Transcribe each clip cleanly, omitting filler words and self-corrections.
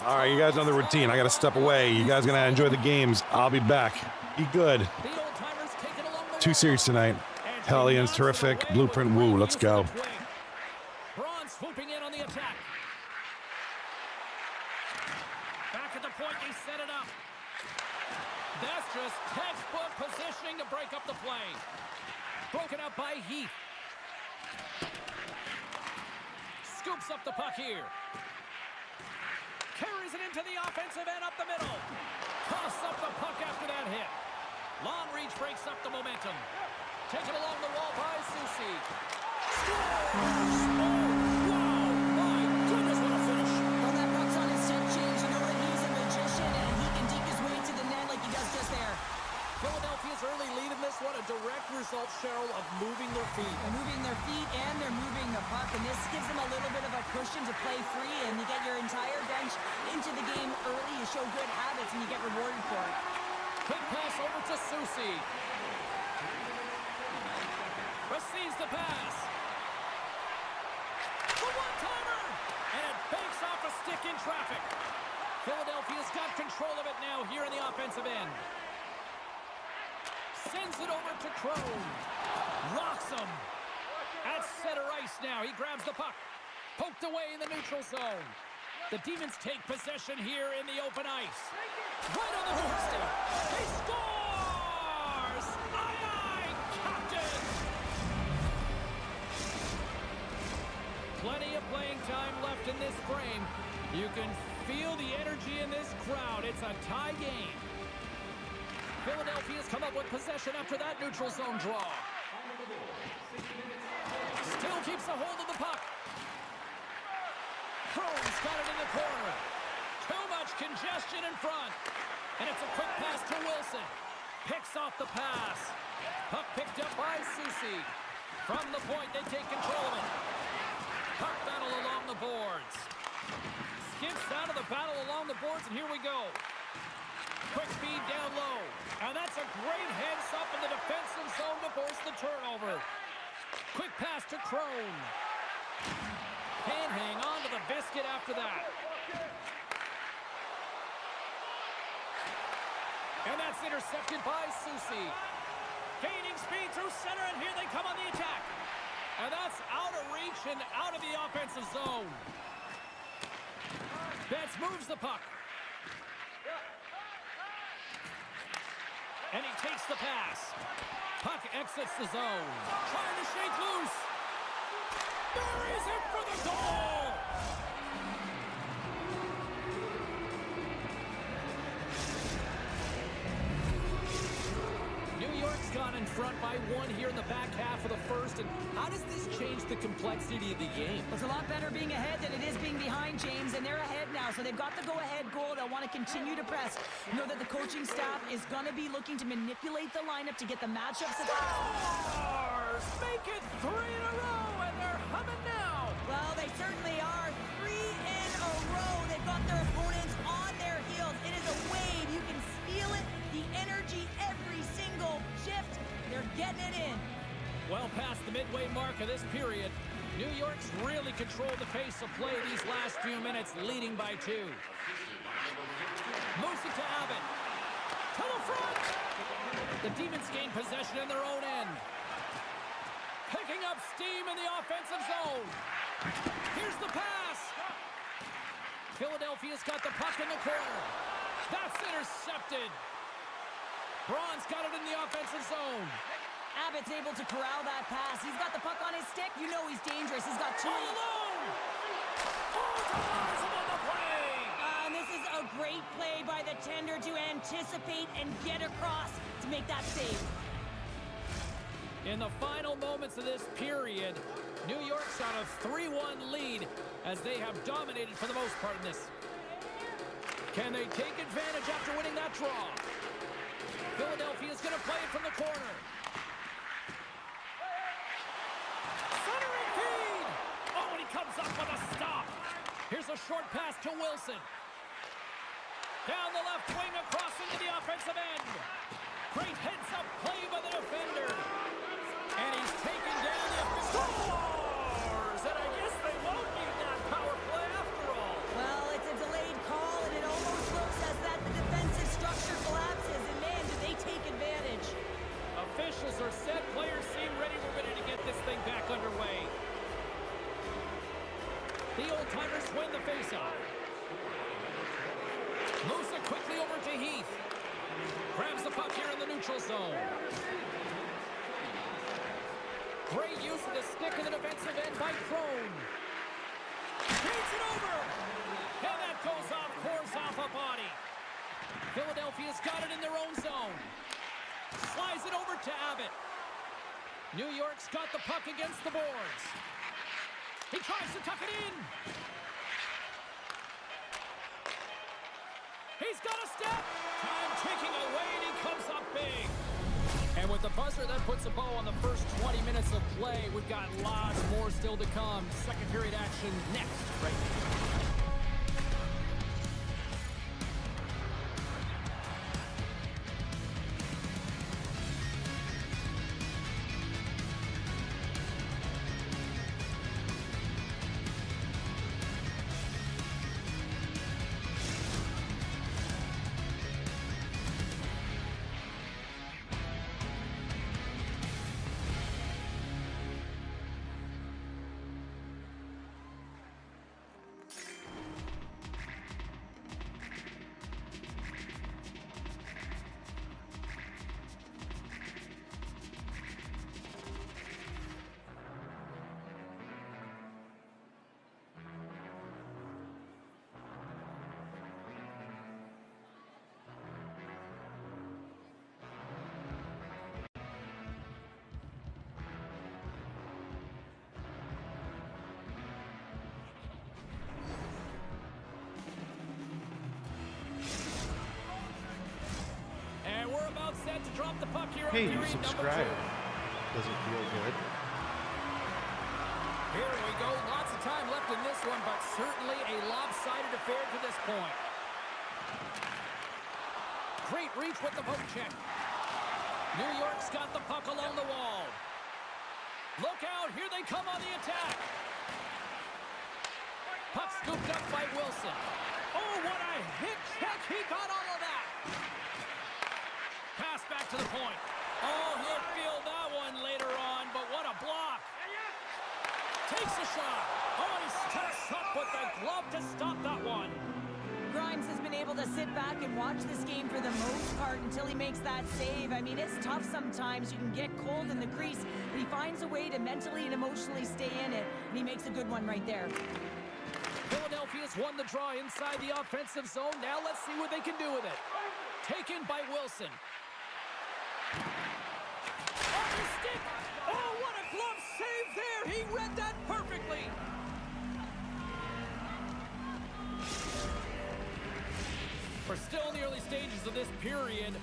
All right, you guys know the routine. I got to step away. You guys going to enjoy the games. I'll be back. Be good. 2 series tonight. Hellions, Tarrific, Blueprint, WOOOOO. Let's go. Braun swooping in on the attack. Back at the point, they set it up. That's just textbook positioning to break up the play. Broken up by Heath. Scoops up the puck here. Carries it into the offensive end up the middle. Toss up the puck after that hit. Long reach breaks up the momentum. Taken along the wall by Susi. Scores! Oh, wow! My goodness, what a finish. Well, that puck's on his set change. You know that he's a magician, and he can deke his way to the net like he does just there. Philadelphia's early lead in this one, a direct result, Cheryl, of moving their feet. They're moving their feet, and they're moving the puck, and this gives them a little bit of a cushion to play free, and you get your entire bench into the game early. You show good habits, and you get rewarded for it. Quick pass over to Susi. Receives the pass. The one-timer! And it banks off a stick in traffic. Philadelphia's got control of it now here in the offensive end. Sends it over to Crone. Rocks him. At center ice now. He grabs the puck. Poked away in the neutral zone. The Demons take possession here in the open ice. Right on the doorstep. He scores! Aye, aye, Captain! Plenty of playing time left in this frame. You can feel the energy in this crowd. It's a tie game. Philadelphia's come up with possession after that neutral zone draw. Still keeps a hold of the puck. Crone's got it in the corner. Too much congestion in front. And it's a quick pass to Wilson. Picks off the pass. Puck picked up by Susi. From the point, they take control of it. Puck battle along the boards. Skips out of the battle along the boards, and here we go. Quick feed down low. And that's a great heads up in the defensive zone to force the turnover. Quick pass to Crone. Can't hang on to the biscuit after that. And that's intercepted by Susi. Gaining speed through center, and here they come on the attack. And that's out of reach and out of the offensive zone. Betts moves the puck. And he takes the pass. Puck exits the zone. Trying to shake loose. Buries it for the goal! New York's gone in front by 1 here in the back half of the first. And how does this change the complexity of the game? It's a lot better being ahead than it is being behind, James, and they're ahead now, so they've got the go-ahead goal. They'll want to continue to press. Know that the coaching staff is going to be looking to manipulate the lineup to get the matchups. Stars make it 3 in a row, and they're humming now. Well, they certainly are. 3 in a row. They've got their opponents on their heels. It is a wave. You can feel it. The energy every single shift. They're getting it in. Well past the midway mark of this period, New York's really controlled the pace of play these last few minutes, leading by 2. Moves it to Abbott. To the front. The Demons gain possession in their own end. Picking up steam in the offensive zone. Here's the pass. Philadelphia's got the puck in the corner. That's intercepted. Braun's got it in the offensive zone. Abbott's able to corral that pass. He's got the puck on his stick. You know he's dangerous. He's got 2. All alone. Oh, ties him on the play. And this is a great play by the tender to anticipate and get across to make that save. In the final moments of this period, New York's on a 3-1 lead as they have dominated for the most part in this. Can they take advantage after winning that draw? Philadelphia's going to play it from the corner. Centering feed! Oh, and he comes up with a stop. Here's a short pass to Wilson. Down the left wing across into the offensive end. Great heads-up play by the defender. And he's taken down the scores! And I guess they won't need that power play after all. Well, it's a delayed call, win the faceoff. Moves it quickly over to Heath. Grabs the puck here in the neutral zone. Great use of the stick in the defensive end by Crone. Feeds it over. And that goes off, cores off a body. Philadelphia's got it in their own zone. Slides it over to Abbott. New York's got the puck against the boards. He tries to tuck it in. He's got a step. Time ticking away, and he comes up big. And with the buzzer, that puts a bow on the first 20 minutes of play. We've got lots more still to come. Second period action next, right now. And we're about set to drop the puck here on period number 2. Doesn't feel good. Here we go. Lots of time left in this one, but certainly a lopsided affair to this point. Great reach with the poke check. New York's got the puck along the wall. Look out. Here they come on the attack. Puck scooped up by Wilson. Oh, what a hit check. He got all of that. Pass back to the point. Oh, he'll feel that one later on, but what a block. Takes a shot. Oh, he steps up with the glove to stop that one. Grimes has been able to sit back and watch this game for the most part until he makes that save. I mean, it's tough sometimes. You can get cold in the crease, but he finds a way to mentally and emotionally stay in it, and he makes a good one right there. Philadelphia's won the draw inside the offensive zone. Now let's see what they can do with it. Taken by Wilson. On his stick. Oh, what a glove save there. He read that perfectly. We're still in the early stages of this period.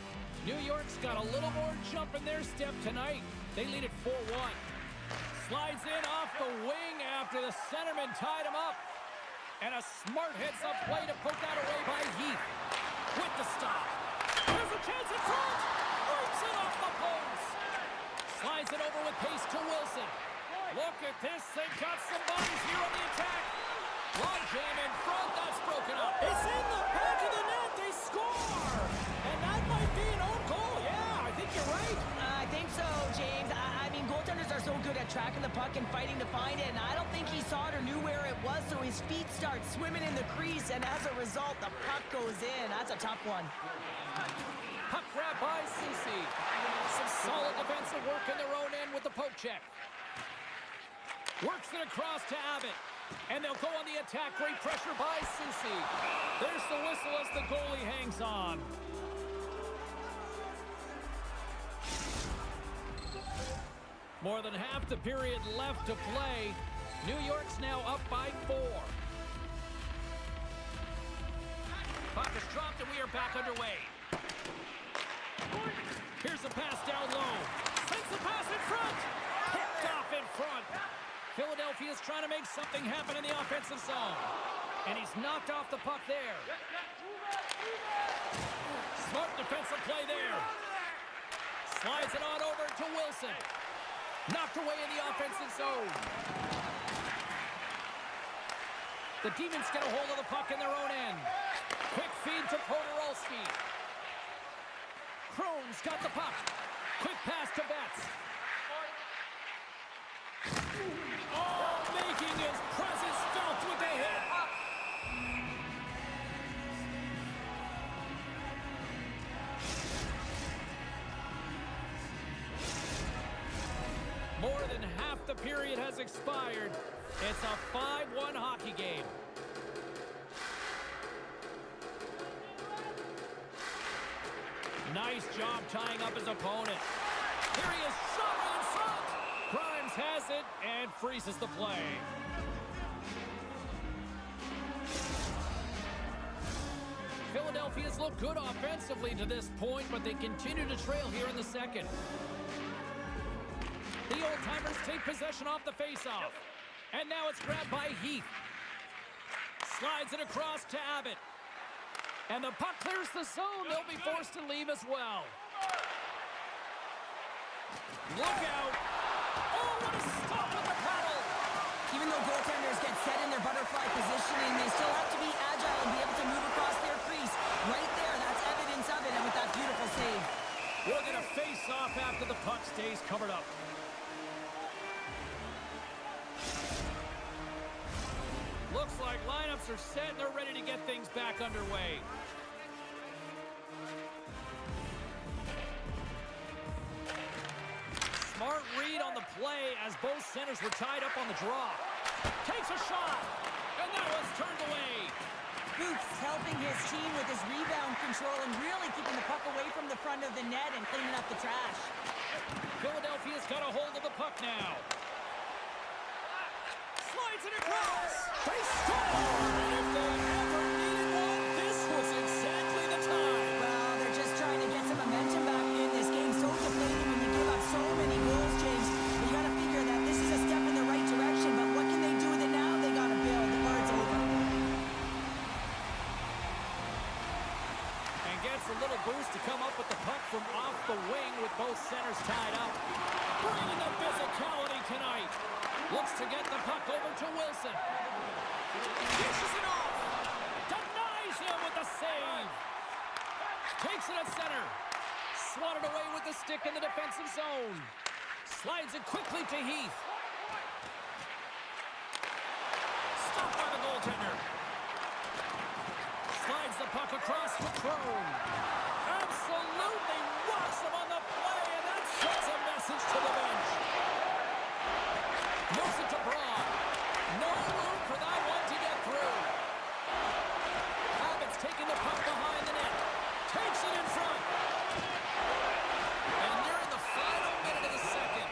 New York's got a little more jump in their step tonight. They lead at 4-1. Slides in off the wing after the centerman tied him up. And a smart heads-up play to poke that away by Heath. With the stop. There's a chance in front. Breaks it off the post. Slides it over with pace to Wilson. Look at this. They've got some bodies here on the attack. Long jam in front. That's broken up. It's in the back of the net. They score. And that might be an own goal. Yeah, I think you're right. I think so, James. I mean, goaltenders are so good at tracking the puck and fighting to find it, and I don't think he saw it or knew where it was, so his feet start swimming in the crease, and as a result, the puck goes in. That's a tough one. Puck grab by Ceci. Some solid defensive work in their own end with the poke check. Works it across to Abbott. And they'll go on the attack. Great pressure by Ceci. There's the whistle as the goalie hangs on. More than half the period left to play. New York's now up by 4. Puck is dropped and we are back underway. Here's a pass down low. Sends the pass in front. Picked off in front. Philadelphia's trying to make something happen in the offensive zone. And he's knocked off the puck there. Smart defensive play there. Slides it on over to Wilson. Knocked away in the offensive zone. The Demons get a hold of the puck in their own end. Quick feed to Podorowski. Crone's got the puck. Quick pass to Betts. Oh, making his presence felt with the hit. More than half the period has expired. It's a 5-1 hockey game. Nice job tying up his opponent. Here he is, shot right in front. Grimes has it and freezes the play. Philadelphia's looked good offensively to this point, but they continue to trail here in the second. The old-timers take possession off the face-off. And now it's grabbed by Heath. Slides it across to Abbott. And the puck clears the zone. They'll be forced to leave as well. Look out. Oh, what a stop with the paddle. Even though goaltenders get set in their butterfly positioning, they still have to be agile and be able to move across their crease. Right there, that's evidence of it, and with that beautiful save. We're going to face off after the puck stays covered up. Looks like lineups are set and they're ready to get things back underway. Smart read on the play as both centers were tied up on the draw. Takes a shot, and that was turned away. Boots helping his team with his rebound control and really keeping the puck away from the front of the net and cleaning up the trash. Philadelphia's got a hold of the puck now. Slides it across. They score! And if they ever needed one, this was exactly the time. Well, they're just trying to get some momentum back in this game. So deflating when you give up so many goals, James. But you got to figure that this is a step in the right direction. But what can they do with it now? They got to build or it's over. And gets a little boost to come up with the puck from off the wing with both centers tied up. Bringing the physicality tonight. Looks to get the puck over to Wilson. Dishes it off. Denies him with the save. Takes it at center. Swatted away with the stick in the defensive zone. Slides it quickly to Heath. Stopped by the goaltender. Slides the puck across to Crone. Absolutely rocks him on the play, and that sends a message to the bench. Moves it to Braun. No room for that one to get through. Abbott's taking the puck behind the net. Takes it in front. And they're in the final minute of the second.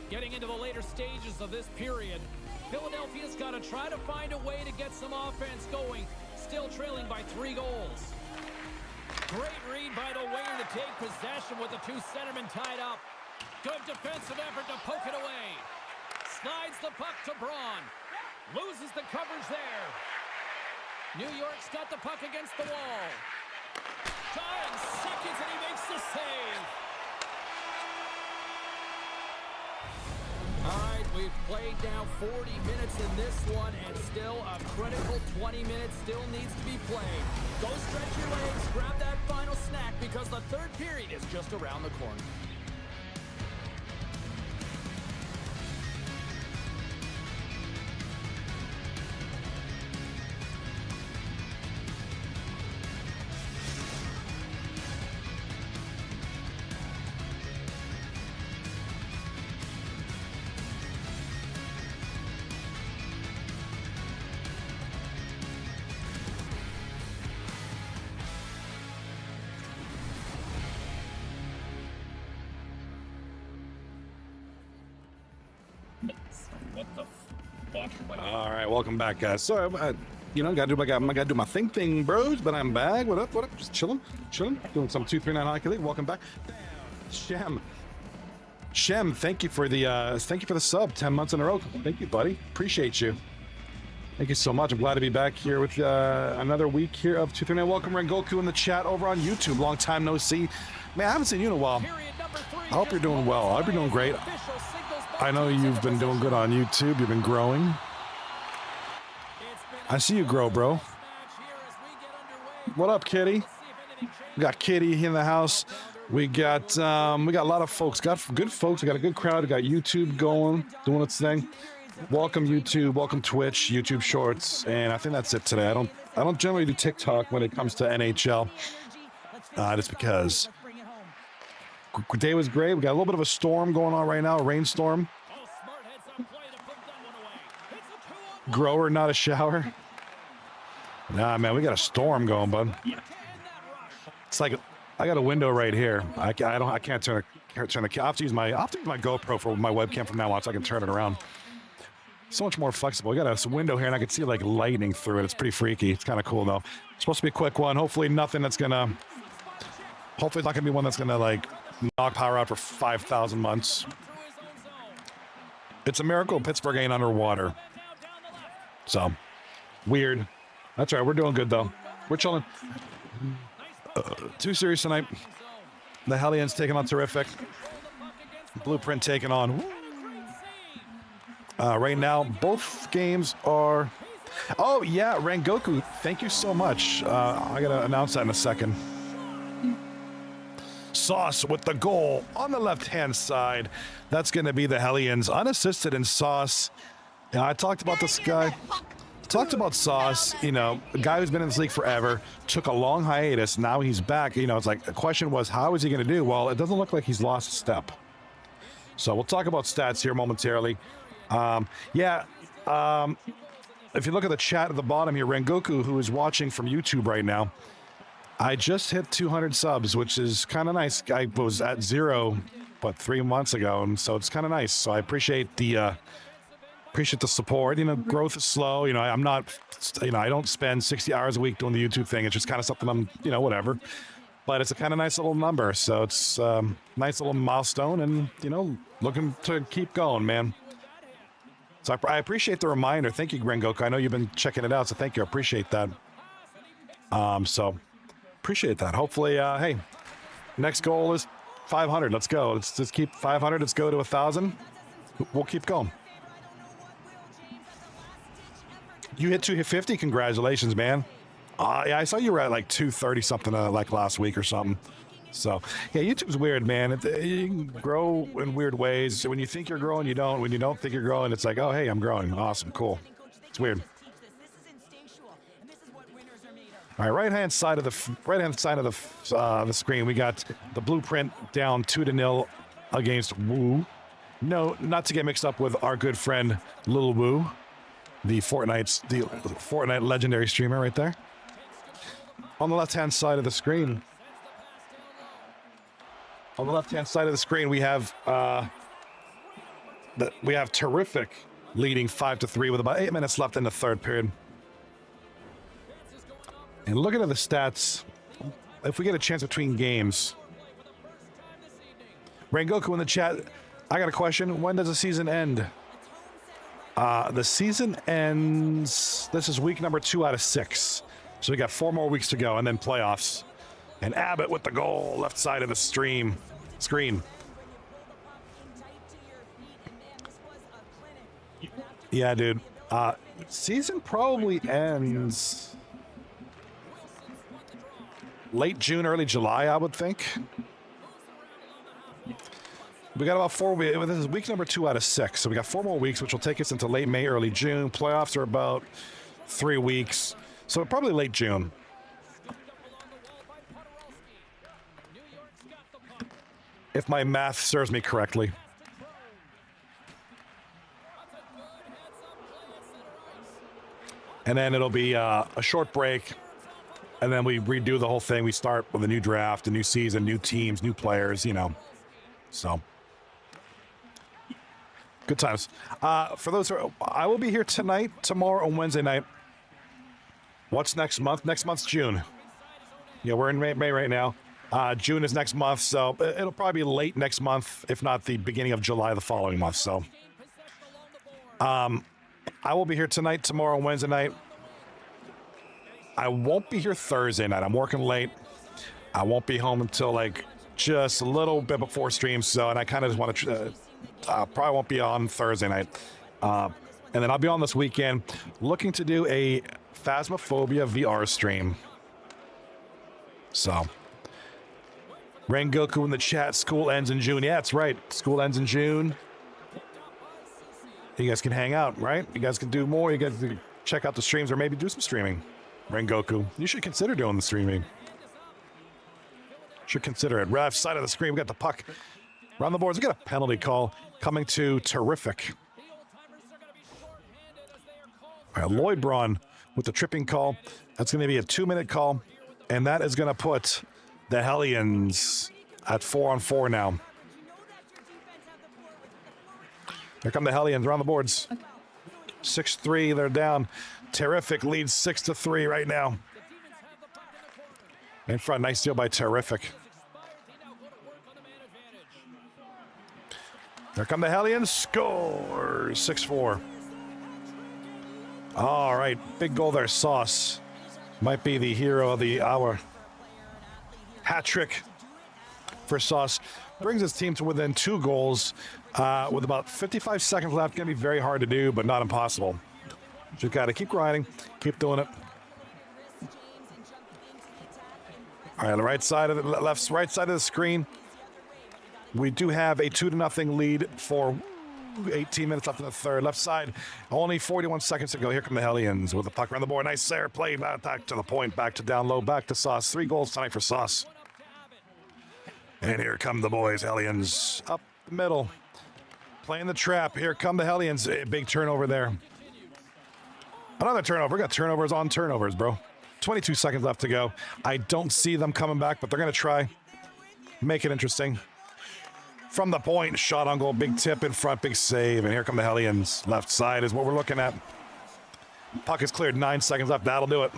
Getting into the later stages of this period, Philadelphia's got to try to find a way to get some offense going, still trailing by 3 goals. Great read by the winger to take possession with the 2 centermen tied up. Good defensive effort to poke it away. Slides the puck to Braun. Loses the coverage there. New York's got the puck against the wall. Dying seconds and he makes the save. All right, we've played now 40 minutes in this one, and still a critical 20 minutes still needs to be played. Go stretch your legs, grab that final snack, because the third period is just around the corner. What the fuck? All right, welcome back, guys. Sorry, gotta do my thing, bros. But I'm back. What up? What up? Just chilling. Doing some 239 hockey league. Welcome back, Shem, thank you for the sub 10 months in a row. Thank you, buddy. Appreciate you. Thank you so much. I'm glad to be back here with another week here of 239. Welcome, Rengoku, in the chat over on YouTube. Long time no see. Man, I haven't seen you in a while. I hope you're doing well. I hope you're doing great. I know you've been doing good on YouTube. You've been growing. I see you grow, bro. What up, Kitty? We got Kitty in the house. We got a lot of folks. Got good folks. We got a good crowd. We got YouTube going, doing its thing. Welcome YouTube. Welcome Twitch. YouTube Shorts. And I think that's it today. I don't generally do TikTok when it comes to NHL. Just because. Day was great. We got a little bit of a storm going on right now. A rainstorm. Grower, not a shower. Nah, man, we got a storm going, bud. It's like I got a window right here. I can't turn the. I have to use my GoPro for my webcam from now on, so I can turn it around. So much more flexible. We got a window here, and I can see like lightning through it. It's pretty freaky. It's kind of cool though. It's supposed to be a quick one. Hopefully, nothing that's gonna. Hopefully, it's not gonna be one that's gonna like knock power out for 5,000 months. It's a miracle Pittsburgh ain't underwater. So weird. That's right. We're doing good though. We're chilling. 2 series tonight. The Hellions taking on Tarrific. Blueprint taking on. Right now, both games are. Oh yeah, Rengoku. Thank you so much. I gotta announce that in a second. Sauce with the goal on the left-hand side. That's going to be the Hellions, unassisted in Sauce. I talked about this guy. Talked about Sauce, you know, a guy who's been in this league forever, took a long hiatus. Now he's back. You know, it's like the question was, how is he going to do? Well, it doesn't look like he's lost a step. So we'll talk about stats here momentarily. If you look at the chat at the bottom here, Rengoku, who is watching from YouTube right now, I just hit 200 subs, which is kind of nice. I was at 0, 3 months ago, and so it's kind of nice. So I appreciate the support. You know, growth is slow. You know, I'm not, you know, I don't spend 60 hours a week doing the YouTube thing. It's just kind of something I'm, you know, whatever. But it's a kind of nice little number. So it's a nice little milestone, and you know, looking to keep going, man. So I appreciate the reminder. Thank you, Rengoku. I know you've been checking it out, so thank you. I appreciate that. Appreciate that. Hopefully, hey, next goal is 500. Let's go. Let's just keep 500. Let's go to 1,000. We'll keep going. You hit 250. Congratulations, man. Yeah, I saw you were at like 230 something like last week or something. So yeah, YouTube's weird, man. You can grow in weird ways. When you think you're growing, you don't. When you don't think you're growing, it's like, oh, hey, I'm growing. Awesome, cool. It's weird. All right, right-hand side of the screen, we got the Blueprint down 2-0 against WOOOOO. No, not to get mixed up with our good friend Lil Woo, the Fortnite legendary streamer right there. On the left-hand side of the screen, we have Tarrific leading 5-3 with about 8 minutes left in the third period. And looking at the stats, if we get a chance between games, Rengoku in the chat, I got a question. When does the season end? The season ends, this is week number 2 out of 6. So we got 4 more weeks to go, and then playoffs. And Abbott with the goal, left side of the screen. Yeah, dude. Season probably ends late June, early July, I would think. We got about 4 weeks. This is week number 2 out of 6. So we got 4 more weeks, which will take us into late May, early June. Playoffs are about 3 weeks. So probably late June. If my math serves me correctly. And then it'll be a short break. And then we redo the whole thing. We start with a new draft, a new season, new teams, new players, you know. So, good times. For those who I will be here tonight, tomorrow, and Wednesday night. What's next month? Next month's June. Yeah, we're in May right now. June is next month, so it'll probably be late next month, if not the beginning of July the following month. So, I will be here tonight, tomorrow, Wednesday night. I won't be here Thursday night. I'm working late. I won't be home until like just a little bit before stream. So, and I kind of just want to, probably won't be on Thursday night. And then I'll be on this weekend looking to do a Phasmophobia VR stream. So, Rengoku in the chat, school ends in June. Yeah, that's right. School ends in June. You guys can hang out, right? You guys can do more. You guys can check out the streams or maybe do some streaming. Rengoku, you should consider doing the streaming. Should consider it. Ref, side of the screen, we got the puck. Around the boards, we got a penalty call coming to Tarrific. All right, Lloyd Braun with the tripping call. That's going to be a 2-minute call, and that is going to put the Hellions at 4-on-4 now. Here come the Hellions around the boards. 6-3, they're down. Tarrific leads 6-3 right now. In front, nice deal by Tarrific. There come the Hellions, scores 6-4. All right, big goal there, Sauce. Might be the hero of the hour. Hat trick for Sauce. Brings his team to within 2 goals with about 55 seconds left. Gonna be very hard to do, but not impossible. Just gotta keep grinding, keep doing it. All right, the right side of the right side of the screen. We do have a 2-0 lead for 18 minutes left in the third. Left side, only 41 seconds to go. Here come the Hellions with the puck around the board. Nice there, play back to the point, back to down low, back to Sauce. 3 goals tonight for Sauce. And here come the boys, Hellions up the middle, playing the trap. Here come the Hellions. A big turnover there. Another turnover. We got turnovers on turnovers, bro. 22 seconds left to go. I don't see them coming back, but they're going to try. Make it interesting. From the point, shot on goal, big tip in front, big save. And here come the Hellions. Left side is what we're looking at. Puck is cleared, 9 seconds left. That'll do it.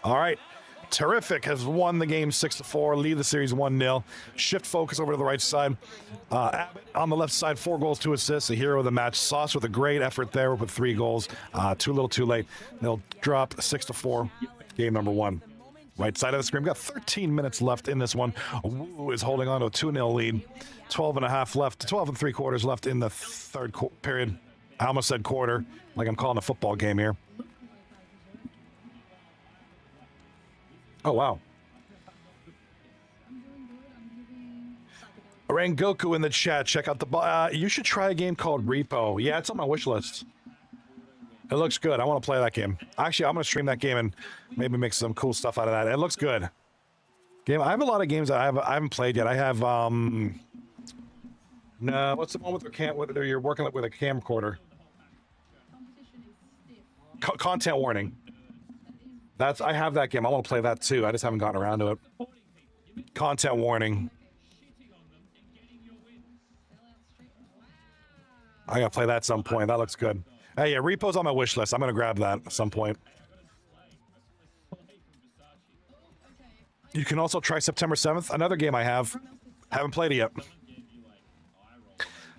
All right. Tarrific has won the game 6-4, lead the series 1-0. Shift focus over to the right side. Abbott on the left side, 4 goals, 2 assists, a hero of the match. Sauce with a great effort there with 3 goals. Too little, too late. They'll drop 6-4, game number 1. Right side of the screen, we got 13 minutes left in this one. WOOOOO is holding on to a 2-0 lead. 12.5 left, 12 3/4 left in the third period. I almost said quarter, like I'm calling a football game here. Oh, wow. Rengoku in the chat. Check out the... you should try a game called Repo. Yeah, it's on my wish list. It looks good. I want to play that game. Actually, I'm going to stream that game and maybe make some cool stuff out of that. It looks good. I have a lot of games that I haven't played yet. I have... no, what's the one with the you're working with a camcorder? Content warning. I have that game. I want to play that too. I just haven't gotten around to it. Content warning. I gotta play that at some point. That looks good. Hey, yeah, Repo's on my wish list. I'm gonna grab that at some point. You can also try September 7th. Another game I haven't played it yet.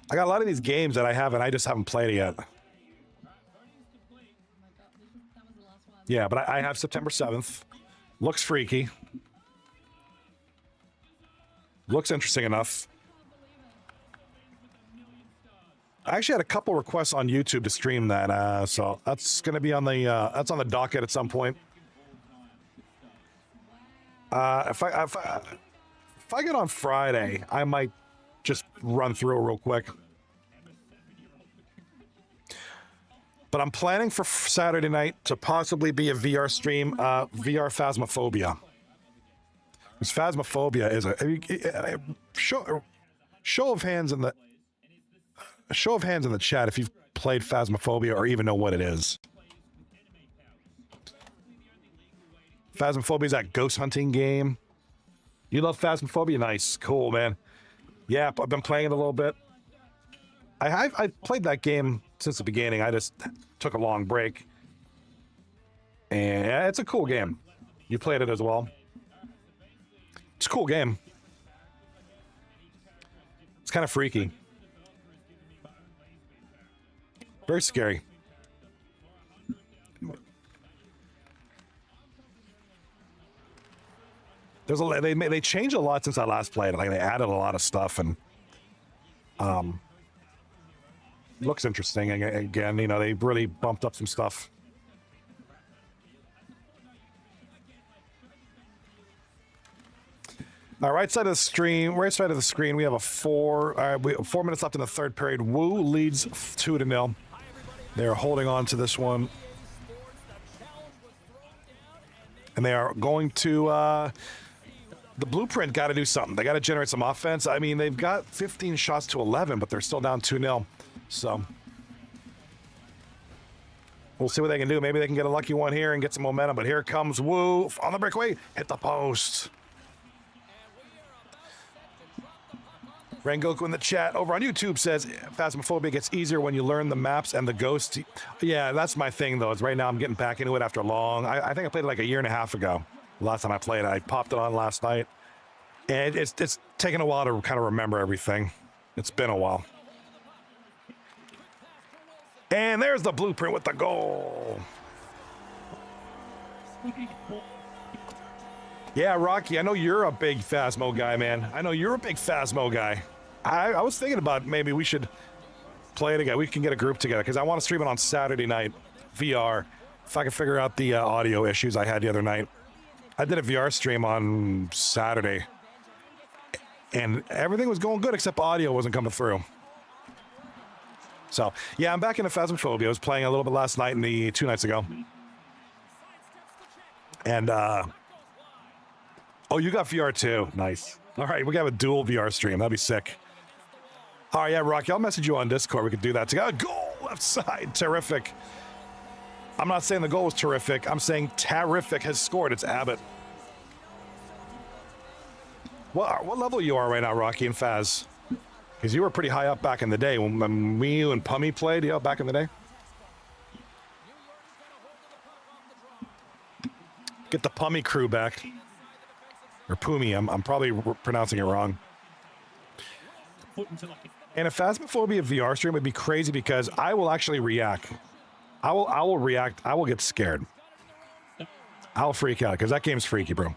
I got a lot of these games that I just haven't played it yet. Yeah, but I have September 7th. Looks freaky. Looks interesting enough. I actually had a couple requests on YouTube to stream that, so that's going to be on the that's on the docket at some point. If I get on Friday, I might just run through it real quick. But I'm planning for Saturday night to possibly be a VR stream, VR Phasmophobia. Because Phasmophobia is a show of hands in the chat if you've played Phasmophobia or even know what it is. Phasmophobia is that ghost hunting game. You love Phasmophobia? Nice, cool, man. Yeah, I've been playing it a little bit. I played that game since the beginning. I just took a long break. And it's a cool game. You played it as well. It's cool game. It's kind of freaky. Very scary. There's a they changed a lot since I last played. Like they added a lot of stuff and looks interesting. And again, you know, they really bumped up some stuff. Right side of the stream, right side of the screen, we have a 4 minutes left in the third period. Woo leads 2-0. They're holding on to this one. And they are going to the blueprint got to do something. They got to generate some offense. I mean, they've got 15 shots to 11, but they're still down 2-0. So we'll see what they can do. Maybe they can get a lucky one here and get some momentum. But here comes Woo on the breakaway. Hit the post. Rengoku in the chat over on YouTube says, Phasmophobia gets easier when you learn the maps and the ghost. Yeah, that's my thing, though. Is right now I'm getting back into it after long. I think I played it like a year and a half ago. The last time I played it, I popped it on last night. And it's taken a while to kind of remember everything. It's been a while. And there's the blueprint with the goal. Yeah, Rocky, I know you're a big Phasmo guy, man. I know you're a big Phasmo guy. I was thinking about maybe we should play it again. We can get a group together because I want to stream it on Saturday night, VR. If I can figure out the audio issues I had the other night. I did a VR stream on Saturday, and everything was going good except audio wasn't coming through. So, yeah, I'm back into Phasmophobia. I was playing a little bit last night and 2 nights ago. And, oh, you got VR too. Nice. All right, we got a dual VR stream. That'd be sick. All right, yeah, Rocky, I'll message you on Discord. We could do that together. Goal left side. Terrific. I'm not saying the goal was terrific. I'm saying Tarrific has scored. It's Abbott. What level you are right now, Rocky and Faz? Because you were pretty high up back in the day when me, you, and Pummy played, back in the day. Get the Pummy crew back. Or Pumi, I'm probably pronouncing it wrong. And a Phasmophobia VR stream would be crazy because I will actually react. I will react. I will get scared. I'll freak out because that game's freaky, bro.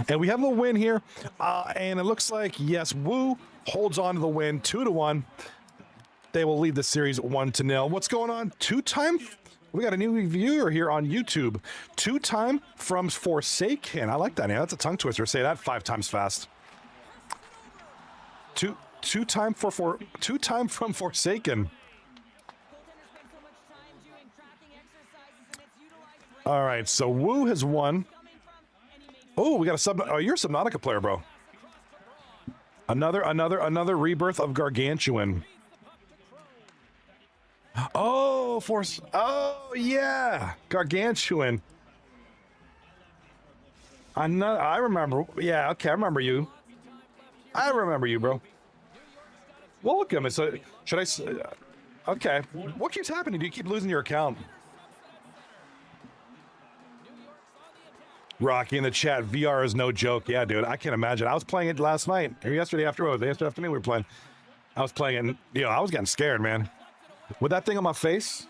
And we have a win here. And it looks like, yes, Woo holds on to the win 2-1. They will lead the series 1-0. What's going on? Two-time? We got a new viewer here on YouTube. 2-time from Forsaken. I like that name. That's a tongue twister. Say that 5 times fast. Two-time from Forsaken. All right, so Woo has won. Oh, we got a sub. Oh, you're a Subnautica player, bro. Another rebirth of Gargantuan. Oh, oh yeah, Gargantuan. I remember. Yeah, okay, I remember you. I remember you, bro. Welcome. So, should I? Okay. What keeps happening? Do you keep losing your account? Rocky in the chat, VR is no joke. Yeah, dude, I can't imagine. I was playing it last night, or yesterday yesterday afternoon we were playing. I was playing it, and, I was getting scared, man. With that thing on my face,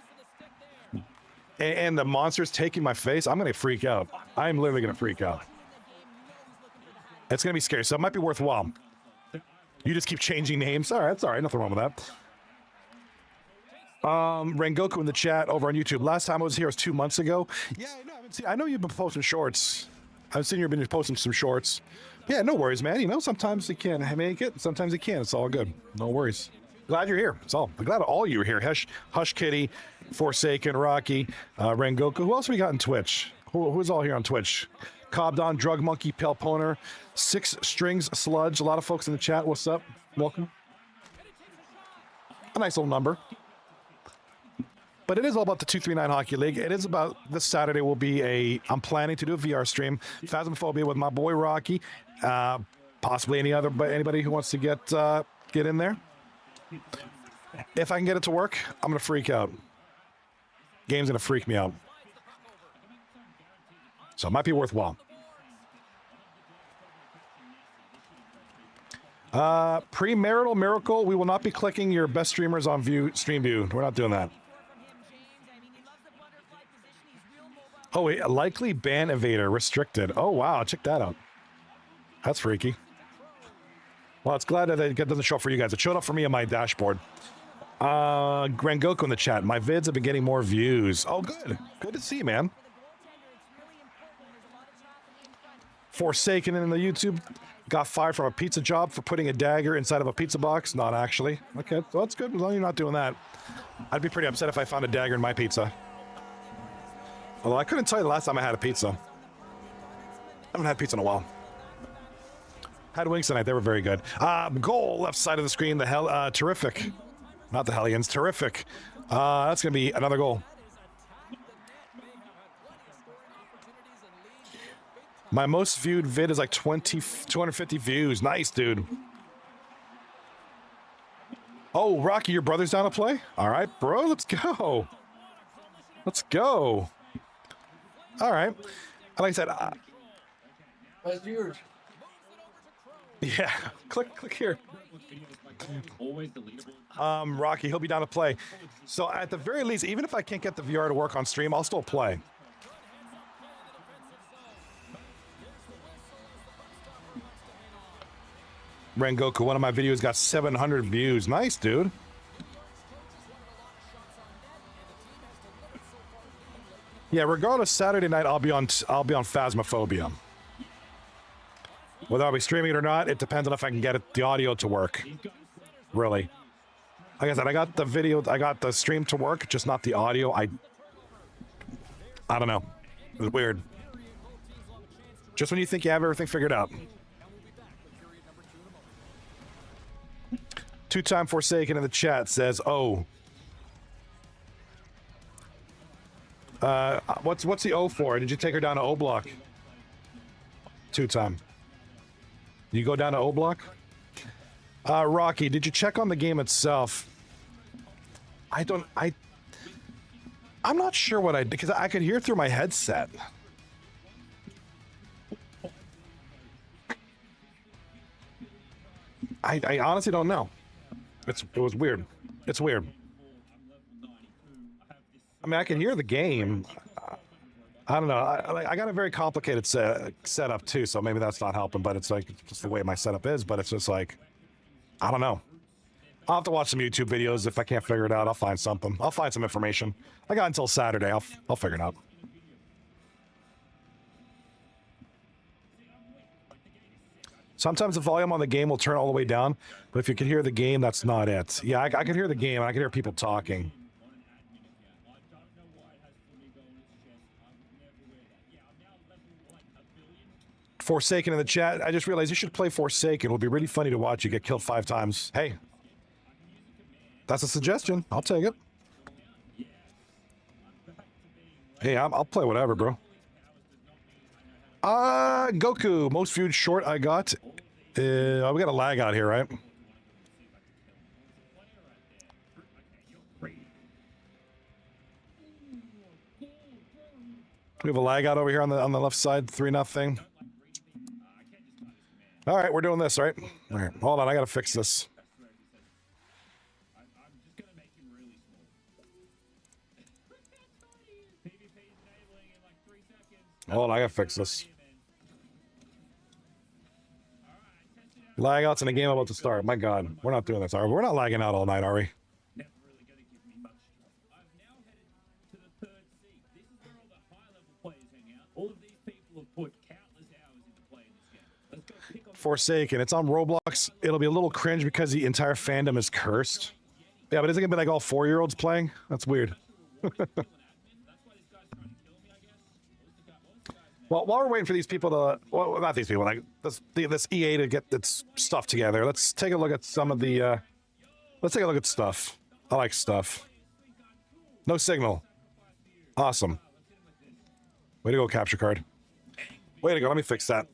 and the monsters taking my face, I'm going to freak out. I'm literally going to freak out. It's going to be scary, so it might be worthwhile. You just keep changing names. All right, that's all right. Nothing wrong with that. Rengoku in the chat over on YouTube. Last time I was here was 2 months ago. Yeah, I know you've been posting shorts. I've seen you've been posting some shorts. Yeah, no worries, man. Sometimes you can't make it. Sometimes you can. It's all good. No worries. Glad you're here. I'm glad all you are here. Hush Kitty, Forsaken, Rocky, Rengoku. Who else we got in Twitch? Who's all here on Twitch? Cobdon, Drug Monkey, Pelponer, 6 Strings, Sludge. A lot of folks in the chat. What's up? Welcome. A nice little number. But it is all about the 239 Hockey League. It is about this Saturday will be I'm planning to do a VR stream, Phasmophobia with my boy Rocky, possibly anybody who wants to get in there. If I can get it to work, I'm gonna freak out. Game's gonna freak me out. So it might be worthwhile. Premarital miracle. We will not be clicking your best streamers on stream view. We're not doing that. Oh wait, likely ban evader restricted. Oh wow, check that out. That's freaky. Well, it's glad that it doesn't show up for you guys. It showed up for me on my dashboard. Grangoku in the chat. My vids have been getting more views. Oh, good. Good to see, man. Forsaken in the YouTube. Got fired from a pizza job for putting a dagger inside of a pizza box. Not actually. Okay, well, that's good. As long as you're not doing that. I'd be pretty upset if I found a dagger in my pizza. Although I couldn't tell you the last time I had a pizza. I haven't had pizza in a while. Had wings tonight. They were very good. Goal, left side of the screen. The Tarrific. Not the Hellions. Tarrific. That's going to be another goal. My most viewed vid is like 250 views. Nice, dude. Oh, Rocky, your brother's down to play? All right, bro. Let's go. Let's go. All right. Like I said... That's yours. Yeah, click here. Rocky, he'll be down to play. So at the very least, even if I can't get the VR to work on stream, I'll still play. Rengoku, one of my videos got 700 views. Nice, dude. Yeah, regardless, Saturday night I'll be on Phasmophobia. Whether I'll be streaming it or not, it depends on if I can get the audio to work. Really. Like I said, I got the video, I got the stream to work, just not the audio. I don't know. It was weird. Just when you think you have everything figured out. Two-time Forsaken in the chat says, oh. What's the O for? Did you take her down to O block? Two-time. You go down to O block? Rocky, did you check on the game itself? I'm not sure what I did, because I could hear through my headset. I honestly don't know. It was weird. It's weird. I mean, I can hear the game. I don't know. I got a very complicated setup too, so maybe that's not helping. But it's like just the way my setup is. But it's just like, I don't know. I'll have to watch some YouTube videos. If I can't figure it out, I'll find something. I'll find some information. I got until Saturday. I'll figure it out. Sometimes the volume on the game will turn all the way down, but if you can hear the game, that's not it. Yeah, I can hear the game. I can hear people talking. Forsaken in the chat. I just realized you should play Forsaken. It will be really funny to watch you get killed 5 times. Hey, that's a suggestion. I'll take it. Hey, I'll play whatever, bro. Goku, most viewed short I got. We got a lag out here, right? We have a lag out over here on the left side, 3-0. All right, we're doing this, right? All right, hold on, I gotta fix this. Hold on, I gotta fix this. Lag outs in a game about to start. My God, we're not doing this, are we? We're not lagging out all night, are we? Forsaken. It's on Roblox. It'll be a little cringe because the entire fandom is cursed. Yeah, but isn't it gonna be like all 4-year-olds playing? That's weird. Well, while we're waiting for these people to, well, not these people, like this EA to get its stuff together, let's take a look at some of the, let's take a look at stuff. I like stuff. No signal. Awesome. Way to go, capture card. Way to go. Let me fix that.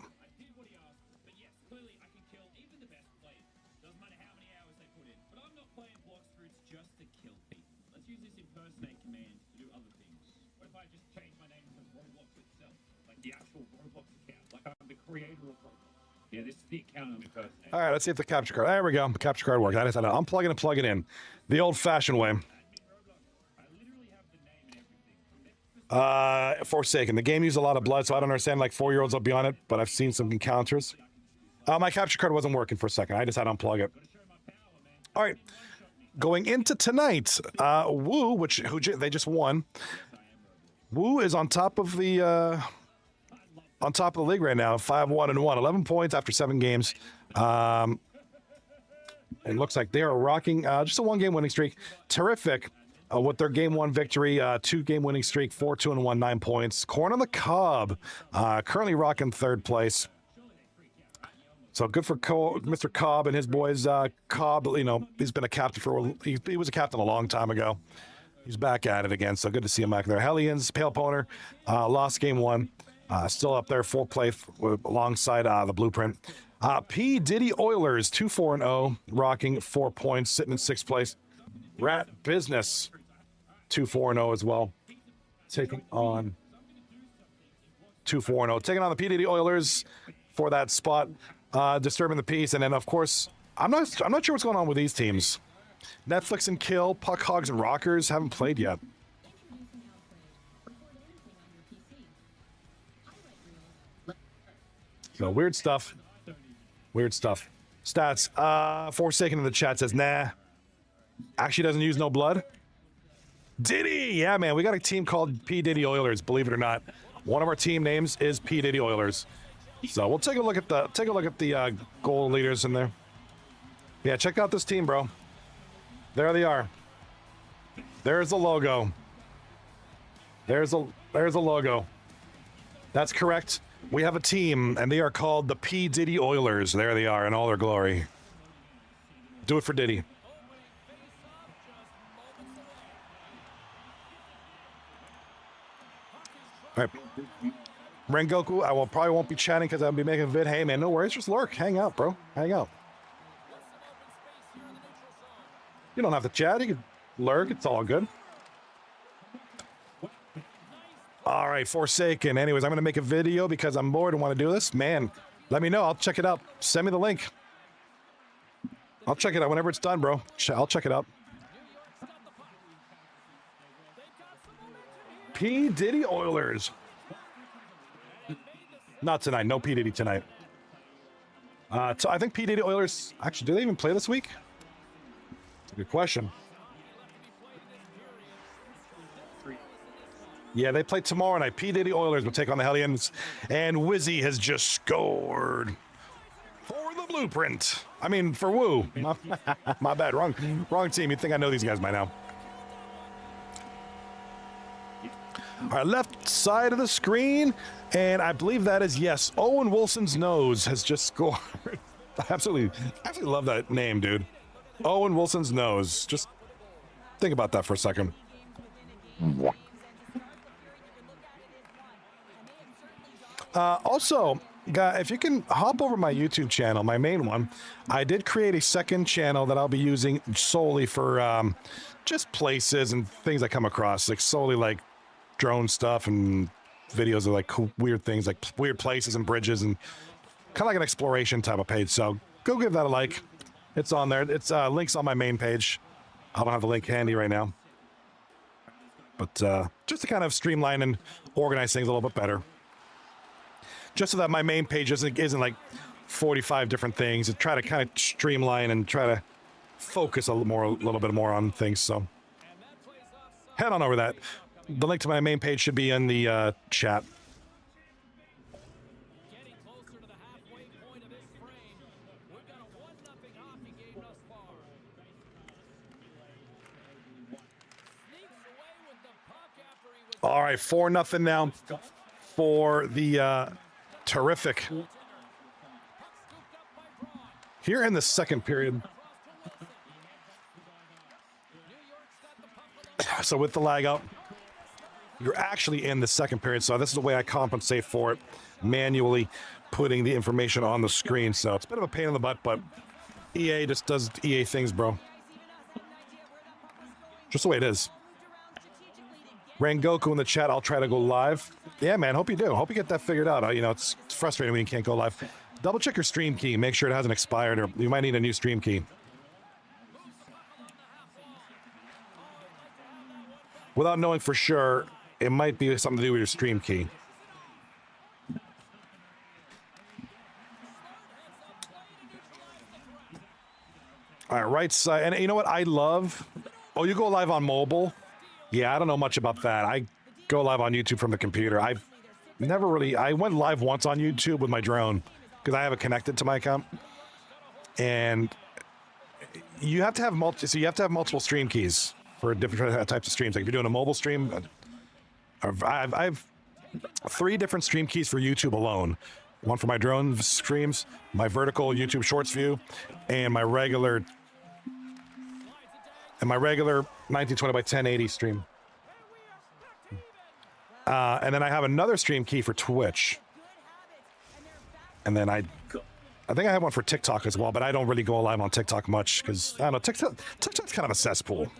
Yeah, this is the account on my first name. All right, let's see if the capture card. There we go. The capture card worked. I just had to unplug it and plug it in, the old-fashioned way. Forsaken. The game used a lot of blood, so I don't understand. Like 4-year-olds will be on it, but I've seen some encounters. My capture card wasn't working for a second. I just had to unplug it. All right, going into tonight, WOOOOO, they just won. WOOOOO is on top of the league right now, 5-1-1, 11 points after 7 games. It looks like they are rocking just a 1-game winning streak. Tarrific with their game 1 victory, 2-game winning streak, 4-2-1, 9 points. Corn on the cob, currently rocking 3rd place. So good for Mr. Cobb and his boys. Cobb, you know, he's been a captain he was a captain a long time ago. He's back at it again, so good to see him back there. Hellions, Pale Poner, lost game 1. Still up there, 4th place alongside the Blueprint. P. Diddy Oilers, 2-4-0, rocking 4 points, sitting in 6th place. Rat Business, 2-4-0 as well, taking on 2-4-0, taking on the P. Diddy Oilers for that spot, disturbing the peace. And then, of course, I'm not sure what's going on with these teams. Netflix and Kill, Puck Hogs and Rockers haven't played yet. So weird stuff. Weird stuff. Stats. Forsaken in the chat says, nah. Actually doesn't use no blood. Diddy! Yeah, man, we got a team called P. Diddy Oilers, believe it or not. One of our team names is P. Diddy Oilers. So we'll take a look at the goal leaders in there. Yeah, check out this team, bro. There they are. There's the logo. There's a logo. That's correct. We have a team, and they are called the P. Diddy Oilers. There they are in all their glory. Do it for Diddy. All right. Rengoku, I probably won't be chatting because I'll be making a vid. Hey, man, no worries. Just lurk. Hang out, bro. Hang out. You don't have to chat. You can lurk. It's all good. All right, Forsaken. Anyways, I'm going to make a video because I'm bored and want to do this. Man, let me know. I'll check it out. Send me the link. I'll check it out whenever it's done, bro. I'll check it out. P. Diddy Oilers. Not tonight. No P. Diddy tonight. So I think P. Diddy Oilers... Actually, do they even play this week? Good question. Yeah, they play tomorrow night. P. Diddy Oilers will take on the Hellions. And Wizzy has just scored for the Blueprint. I mean, for Woo. My bad. Wrong team. You'd think I know these guys by now. Our left side of the screen, and I believe that is, yes, Owen Wilson's nose has just scored. I absolutely love that name, dude. Owen Wilson's nose. Just think about that for a second. Also, guys, if you can hop over my YouTube channel, my main one, I did create a second channel that I'll be using solely for just places and things I come across, like solely like drone stuff and videos of like cool, weird things, like weird places and bridges, and kind of like an exploration type of page. So go give that a like. It's on there. It's links on my main page. I don't have the link handy right now, but just to kind of streamline and organize things a little bit better. Just so that my main page isn't like 45 different things, and try to kind of streamline and try to focus a little bit more on things. So head on over that. The link to my main page should be in the chat. Getting closer to the halfway point of this frame. We've got a 1-0 hockey game thus far. Sneaks away with the puck after he was... All right, 4-0 now for the Tarrific. Here in the second period. So with the lag out, you're actually in the second period. So this is the way I compensate for it, manually putting the information on the screen. So it's a bit of a pain in the butt, but EA just does EA things, bro. Just the way it is. Rengoku in the chat, I'll try to go live. Yeah, man, hope you do. Hope you get that figured out. You know, it's frustrating when you can't go live. Double check your stream key. Make sure it hasn't expired, or you might need a new stream key. Without knowing for sure, it might be something to do with your stream key. All right side. And you know what I love? Oh, you go live on mobile? Yeah, I don't know much about that. I go live on YouTube from the computer. I've never really... I went live once on YouTube with my drone because I have it connected to my account. And you have to have multiple stream keys for different types of streams. Like if you're doing a mobile stream, I've 3 different stream keys for YouTube alone. One for my drone streams, my vertical YouTube Shorts view, and my regular 1920 by 1080 stream. And then I have another stream key for Twitch. And then I think I have one for TikTok as well, but I don't really go live on TikTok much because I don't know, TikTok's kind of a cesspool.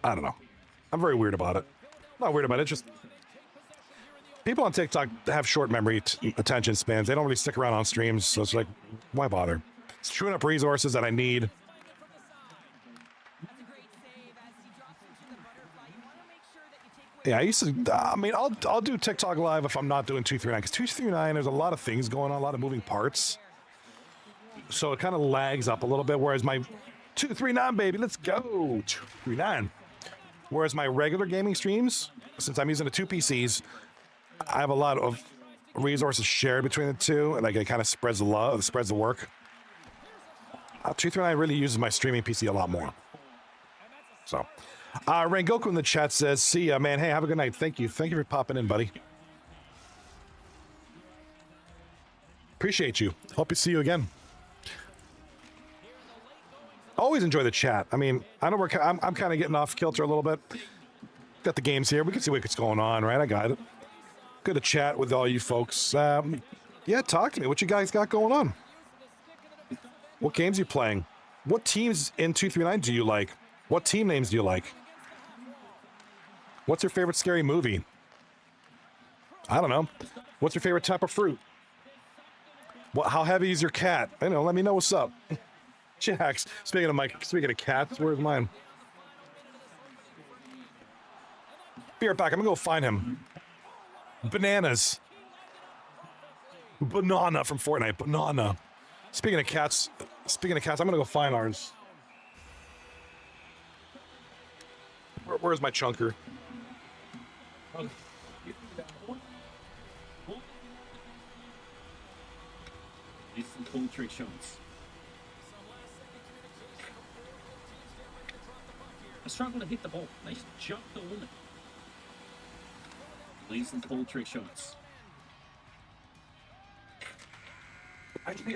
I don't know. I'm very weird about it. I'm not weird about it, just people on TikTok have short memory attention spans. They don't really stick around on streams, so it's like, why bother? It's chewing up resources that I need. Yeah, I used to, I mean, I'll do TikTok live if I'm not doing 239, because 239, there's a lot of things going on, a lot of moving parts. So it kind of lags up a little bit, whereas my 239, baby, let's go, 239. Whereas my regular gaming streams, since I'm using the 2 PCs, I have a lot of resources shared between the two, and like it kind of spreads the love, spreads the work. 239 really uses my streaming PC a lot more. So, Rengoku in the chat says, "See ya, man. Hey, have a good night. Thank you for popping in, buddy. Appreciate you. Hope to see you again." Always enjoy the chat. I mean, I know I'm kind of getting off kilter a little bit. Got the games here. We can see what's going on, right? I got it. Good to chat with all you folks. Yeah, talk to me. What you guys got going on? What games are you playing? What teams in 239 do you like? What team names do you like? What's your favorite scary movie? I don't know. What's your favorite type of fruit? How heavy is your cat? I know. Let me know what's up. Jax. Speaking of cats, where's mine? Be right back. I'm gonna go find him. Bananas. Banana from Fortnite. Banana. Speaking of cats, I'm gonna go find ours. Where's my chunker? Decent full trick shots. I struggle to hit the ball. Nice jump to win it. Decent full trick shots.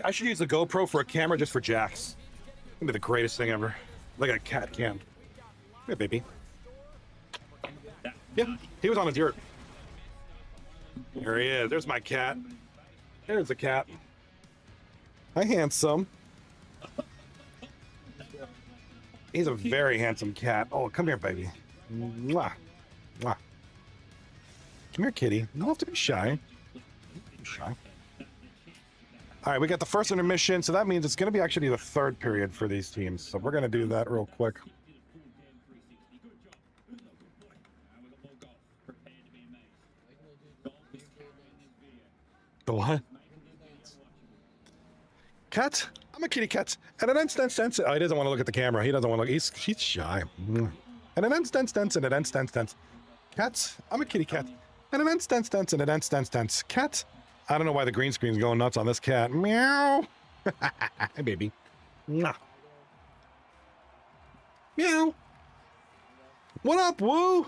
I should use the GoPro for a camera just for Jax. It'd be the greatest thing ever. Like a cat cam. Yeah, baby. Yeah, he was on the dirt. There he is. There's my cat. There's the cat. Hi, handsome. He's a very handsome cat. Oh, come here, baby. Mwah. Mwah. Come here, kitty. You don't have to be shy. Be shy. All right, we got the first intermission, so that means it's going to be actually the third period for these teams. So we're going to do that real quick. The what? Cat? I'm a kitty cat. And an instance. Oh, he doesn't want to look at the camera. He doesn't want to look. He's shy. And an instance. Cats? I'm a kitty cat. And an instance. Cat? I don't know why the green screen's going nuts on this cat. Meow. Hey, baby. Mwah. Meow. What up, Woo?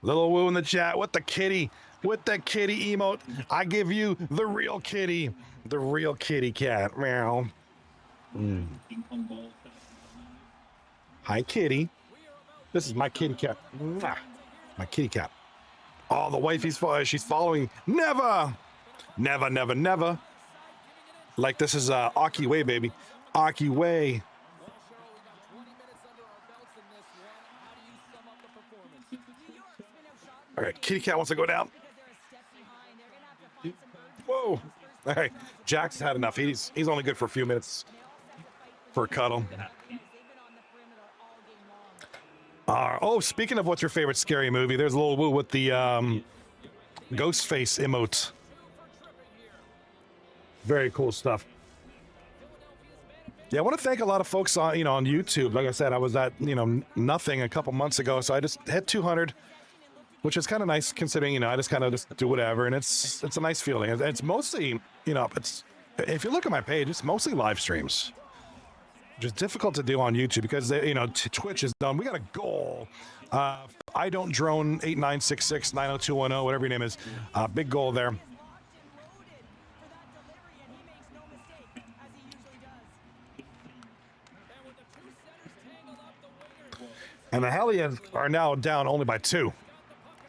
Little Woo in the chat. What the kitty? With the kitty emote. I give you the real kitty. The real kitty cat. Meow. Hi, kitty. This is my kitty cat. Mwah. My kitty cat. Oh, the wifey's she's following. Never. Like this is Aki Way, baby. Aki Way. All right, kitty cat wants to go down. Whoa. All right, Jack's had enough. He's only good for a few minutes for a cuddle. Oh, speaking of what's your favorite scary movie, there's a little woo with the ghost face emote. Very cool stuff. Yeah, I want to thank a lot of folks on on YouTube. Like I said, I was at nothing a couple months ago, so I just hit 200, which is kind of nice considering I just kind of just do whatever, and it's a nice feeling. It's mostly it's if you look at my page, it's mostly live streams, which is difficult to do on YouTube because Twitch is done. We got a goal. I don't drone 8966-90210, whatever your name is. Big goal there. And the Hellions are now down only by 2.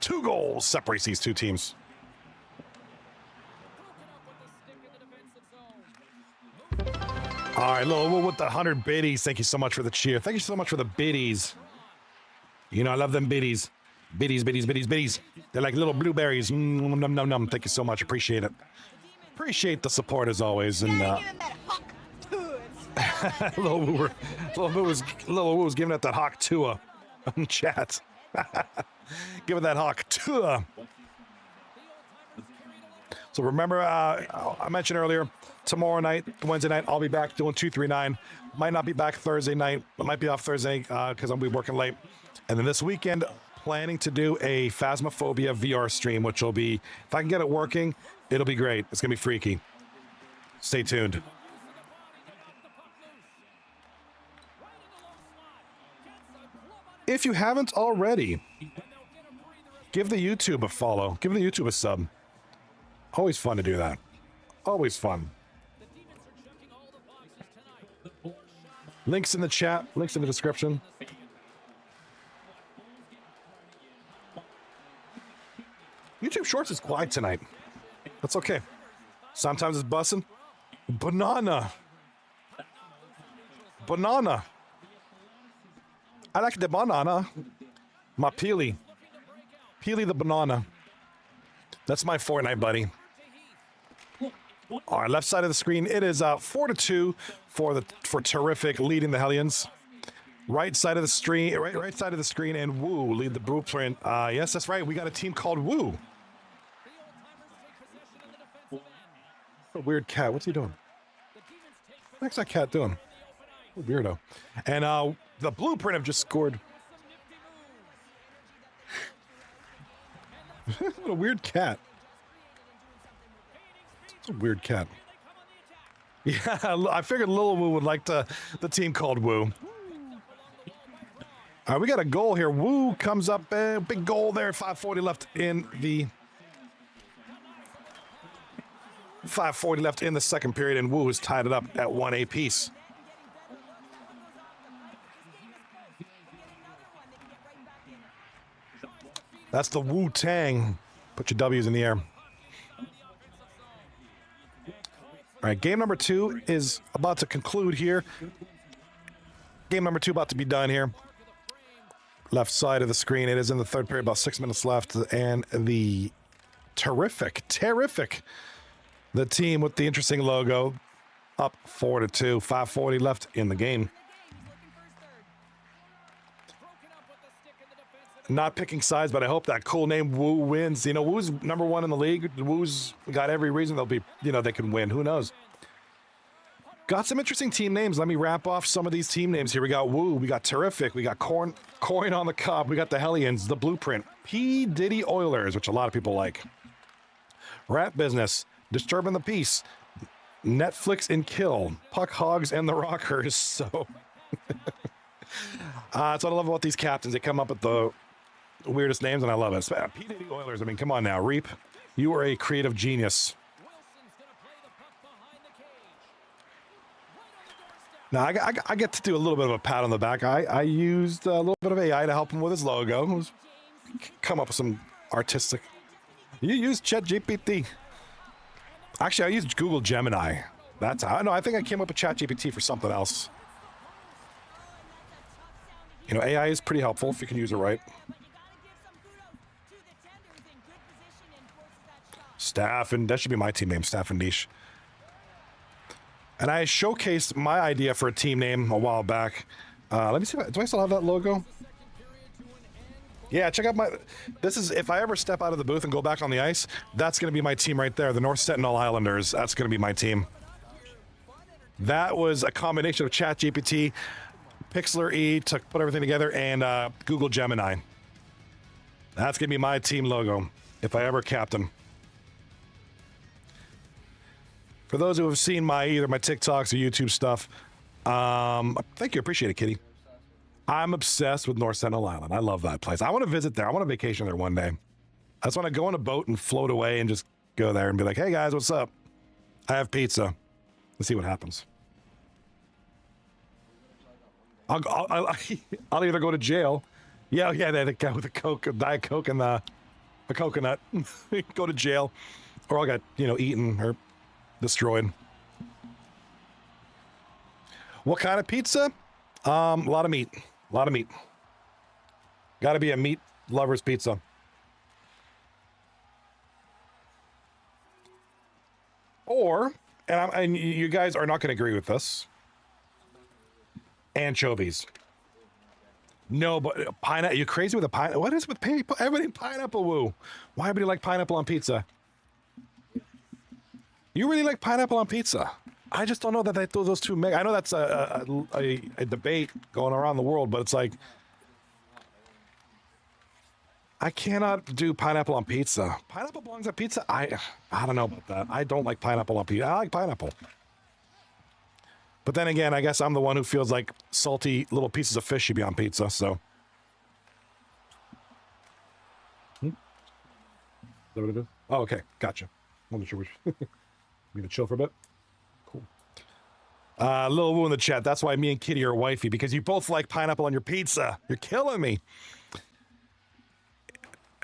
2 goals separates these two teams. All right, Lil with the 100 biddies. Thank you so much for the cheer. Thank you so much for the biddies. I love them biddies. Biddies, biddies, biddies, biddies. They're like little blueberries. Num, num, num, num. Thank you so much. Appreciate it. Appreciate the support as always. And Lil Woo was giving it that hawk tua on chat. Give it that hawk tua. So remember, I mentioned earlier, tomorrow night, Wednesday night, I'll be back doing 239. Might not be back Thursday night. I might be off Thursday because I'll be working late. And then this weekend, planning to do a Phasmophobia VR stream, which will be, if I can get it working, it'll be great. It's going to be freaky. Stay tuned. If you haven't already, give the YouTube a follow. Give the YouTube a sub. Always fun to do that. Always fun. Links in the chat. Links in the description. YouTube Shorts is quiet tonight. That's okay. Sometimes it's bussing. Banana. Banana. I like the banana. My Peely. Peely the banana. That's my Fortnite buddy. All right, left side of the screen. It is 4-2 for Tarrific leading the Hellions. Right side of the screen, right side of the screen, and WOOOOO lead the blueprint. Yes, that's right. We got a team called WOOOOO. A weird cat. What's he doing? What's that cat doing? What a weirdo. And the blueprint have just scored. What a weird cat. It's a weird cat. Yeah, I figured Lil Woo would like the team called Woo. All right, we got a goal here. Woo comes up, big goal there. 5:40 left in the 5:40 left in the second period, and Woo has tied it up at 1 apiece. That's the Wu-Tang. Put your W's in the air. All right, game number 2 is about to conclude here. Game number 2 about to be done here. Left side of the screen. It is in the third period, about 6 minutes left, and the Tarrific, the team with the interesting logo, up 4-2. 5:40 left in the game. Not picking sides, but I hope that cool name Woo wins. Woo's number 1 in the league. Woo's got every reason they'll be, they can win. Who knows? Got some interesting team names. Let me wrap off some of these team names here. We got Woo, we got Tarrific, we got Coin on the Cob, we got the Hellions, the Blueprint, P. Diddy Oilers, which a lot of people like. Rat Business, Disturbing the Peace, Netflix and Kill, Puck Hogs, and the Rockers. So that's what I love about these captains. They come up with the weirdest names, and I love it. P. Diddy Oilers. I mean, come on now, Reap. You are a creative genius. Now, I get to do a little bit of a pat on the back. I used a little bit of AI to help him with his logo. Come up with some artistic. You used ChatGPT. Actually, I used Google Gemini. That's how. No, I think I came up with ChatGPT for something else. AI is pretty helpful if you can use it right. Staff, and that should be my team name, Staff and Niche. And I showcased my idea for a team name a while back. Let me see. Do I still have that logo? Yeah, check out my... This is... If I ever step out of the booth and go back on the ice, that's going to be my team right there. The North Sentinel Islanders. That's going to be my team. That was a combination of ChatGPT, Pixlr E to put everything together, and Google Gemini. That's going to be my team logo if I ever captain. For those who have seen either my TikToks or YouTube stuff, thank you. Appreciate it, Kitty. I'm obsessed with North Sentinel Island. I love that place. I want to visit there. I want to vacation there one day. I just want to go on a boat and float away and just go there and be like, hey guys, what's up? I have pizza. Let's see what happens. I'll either go to jail. Yeah, the guy with the Coke, Diet Coke and a coconut. Go to jail. Or I'll get, eaten or destroyed. What kind of pizza? A lot of meat. A lot of meat. Got to be a meat lover's pizza. Or, and you guys are not going to agree with this, anchovies. No, but pineapple. You crazy with a pineapple? What is with everything pineapple? Woo. Why would you like pineapple on pizza? You really like pineapple on pizza? I just don't know that they throw those two. I know that's a debate going around the world, but it's like I cannot do pineapple on pizza. Pineapple belongs on pizza. I don't know about that. I don't like pineapple on pizza. I like pineapple, but then again, I guess I'm the one who feels like salty little pieces of fish should be on pizza. So, is that what it is? Oh, okay, gotcha. I'm not sure which. We gonna chill for a bit. Cool. Lil Woo in the chat. That's why me and Kitty are wifey, because you both like pineapple on your pizza. You're killing me.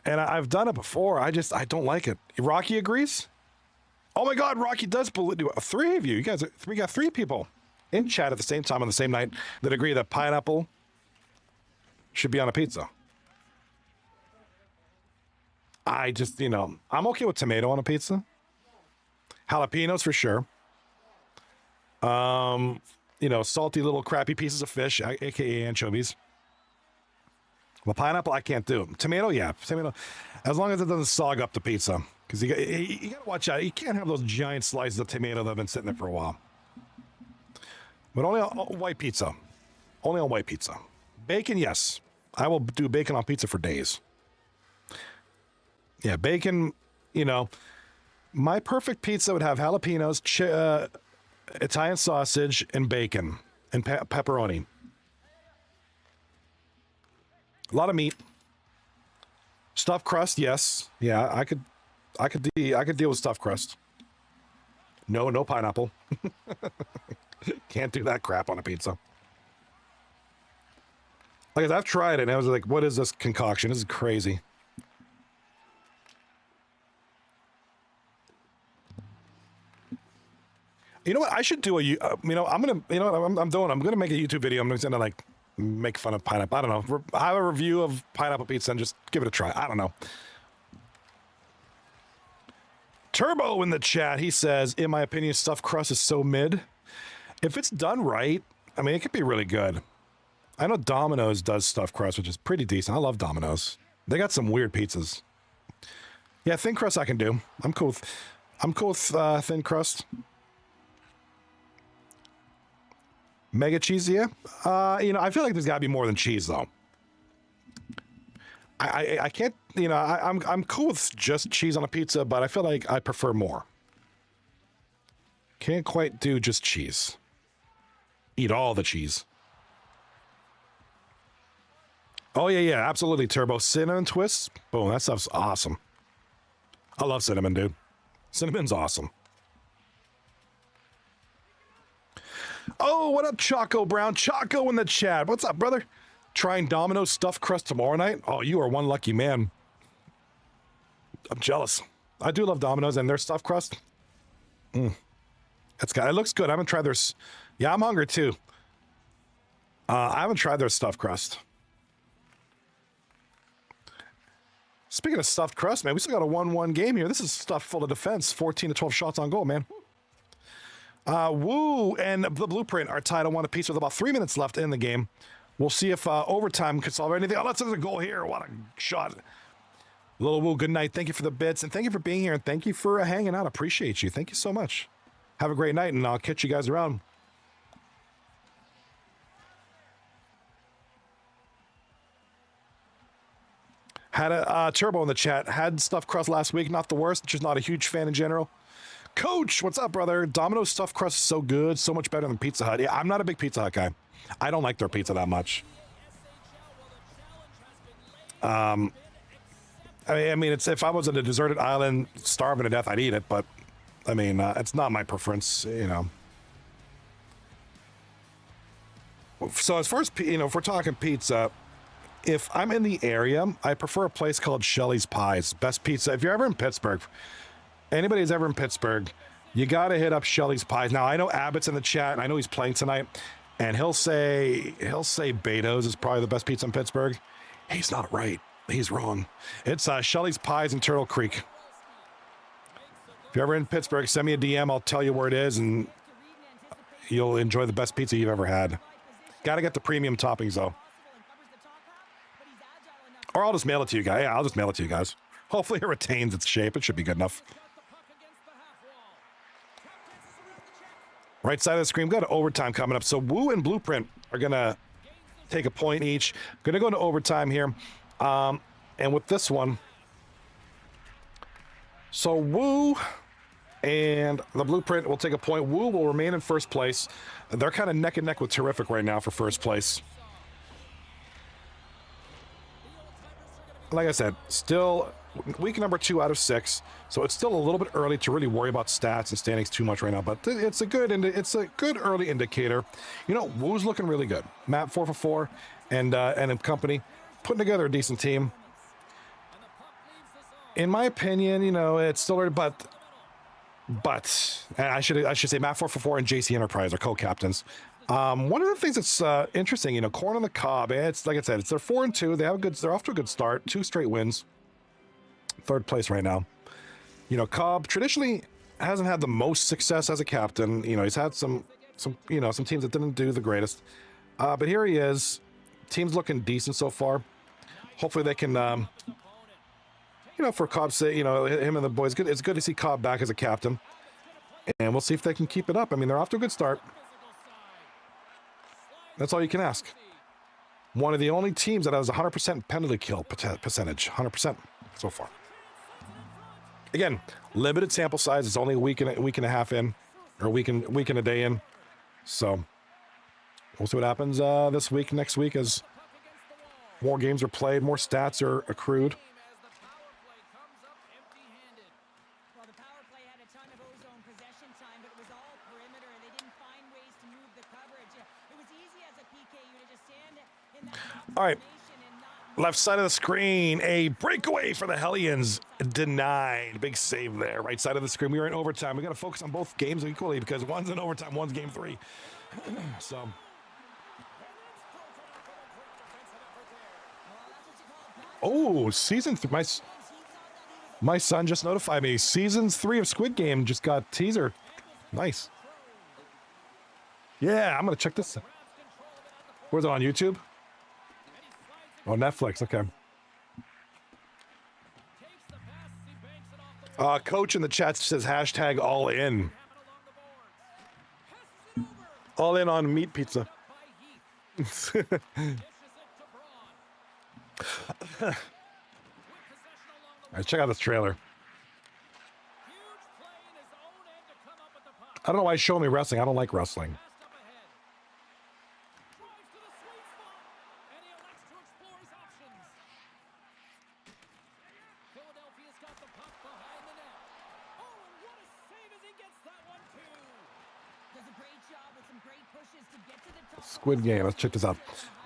And I've done it before. I don't like it. Rocky agrees. Oh my God, Rocky does believe. Three of you. You guys, we got three people in chat at the same time on the same night that agree that pineapple should be on a pizza. I just, I'm okay with tomato on a pizza. Jalapenos for sure. Salty little crappy pieces of fish, aka anchovies. Well, pineapple I can't do. Tomato, yeah, tomato, as long as it doesn't sog up the pizza. Because you got to watch out. You can't have those giant slices of tomato that have been sitting there for a while. But only on white pizza. Only on white pizza. Bacon, yes. I will do bacon on pizza for days. Yeah, bacon, my perfect pizza would have jalapenos, Italian sausage, and bacon, and pepperoni. A lot of meat. Stuffed crust, yes. Yeah, I could deal with stuffed crust. No pineapple. Can't do that crap on a pizza. Like, I've tried it, and I was like, what is this concoction? This is crazy. You know what? I should do I'm gonna make a YouTube video. I'm gonna make fun of pineapple. I don't know. I have a review of pineapple pizza and just give it a try. I don't know. Turbo in the chat. He says, in my opinion, stuffed crust is so mid. If it's done right, it could be really good. I know Domino's does stuffed crust, which is pretty decent. I love Domino's. They got some weird pizzas. Yeah, thin crust I can do. I'm cool with thin crust. Mega cheese, yeah. I feel like there's got to be more than cheese, though. I can't, I'm cool with just cheese on a pizza, but I feel like I prefer more. Can't quite do just cheese. Eat all the cheese. Oh, yeah, absolutely, Turbo. Cinnamon twists? Boom, that stuff's awesome. I love cinnamon, dude. Cinnamon's awesome. Oh, what up, Choco Brown? Choco in the chat. What's up, brother? Trying Domino's stuffed crust tomorrow night? Oh, you are one lucky man. I'm jealous. I do love Domino's and their stuffed crust. It looks good. I haven't tried their... Yeah, I'm hungry too. I haven't tried their stuffed crust. Speaking of stuffed crust, man, we still got a 1-1 game here. This is stuffed full of defense. 14 to 12 shots on goal, man. Woo and the Blueprint are tied on 1 apiece with about 3 minutes left in the game. We'll see if overtime can solve anything. Oh, that's a goal here. What a shot. Little Woo, good night. Thank you for the bits, and thank you for being here, and thank you for hanging out. Appreciate you. Thank you so much. Have a great night, and I'll catch you guys around. Had a Turbo in the chat. Had stuffed crust last week. Not the worst. Just not a huge fan in general. Coach, what's up, brother? Domino's stuffed crust is so good. So much better than Pizza Hut. Yeah, I'm not a big Pizza Hut guy. I don't like their pizza that much. I mean, it's if I was on a deserted island starving to death, I'd eat it. But, I mean, it's not my preference, you know. So as far as, you know, if we're talking pizza... If I'm in the area, I prefer a place called Shelley's Pies. Best pizza. If you're ever in Pittsburgh, anybody who's ever in Pittsburgh, you got to hit up Shelley's Pies. Now, I know Abbott's in the chat, and I know he's playing tonight, and he'll say Beto's is probably the best pizza in Pittsburgh. He's not right. He's wrong. It's Shelley's Pies in Turtle Creek. If you're ever in Pittsburgh, send me a DM. I'll tell you where it is, and you'll enjoy the best pizza you've ever had. Got to get the premium toppings, though. Or I'll just mail it to you guys. Yeah, I'll just mail it to you guys. Hopefully it retains its shape. It should be good enough. Right side of the screen, we've got overtime coming up. So Woo and Blueprint are going to take a point each. Going to go into overtime here. And with this one, so Woo and the Blueprint will take a point. Woo will remain in first place. They're kind of neck and neck with Tarrific right now for first place. Like I said, still week number 2 out of 6, so it's still a little bit early to really worry about stats and standings too much right now. But it's a good early indicator. You know, Woo's looking really good. Matt 4 for 4, and company putting together a decent team. In my opinion, you know, it's still early, but and I should say Matt 4 for 4 and JC Enterprise are co-captains. One of the things that's interesting, you know, corn on the cob. It's like I said, they're 4-2. They're off to a good start. 2 straight wins. 3rd place right now. You know, Cobb traditionally hasn't had the most success as a captain. You know, he's had some teams that didn't do the greatest. But here he is. Team's looking decent so far. Hopefully they can, you know, for Cobb's sake, you know, him and the boys. It's good to see Cobb back as a captain. And we'll see if they can keep it up. I mean, they're off to a good start. That's all you can ask. One of the only teams that has 100% penalty kill percentage. 100% so far. Again, limited sample size. It's only a week and a half in, or a week and a day in. So we'll see what happens this week, next week, as more games are played, more stats are accrued. All right, left side of the screen, a breakaway for the Hellions, denied. Big save there. Right side of the screen, we are in overtime. We got to focus on both games equally because one's in overtime, one's game 3. So, oh, season 3. My son just notified me. Season 3 of Squid Game just got teaser. Nice. Yeah, I'm gonna check this. Where's it on YouTube? Oh, Netflix, okay. Coach in the chat says hashtag all in. All in on meat pizza. All right, check out this trailer. I don't know why he's showing me wrestling. I don't like wrestling. Squid Game. Let's check this out.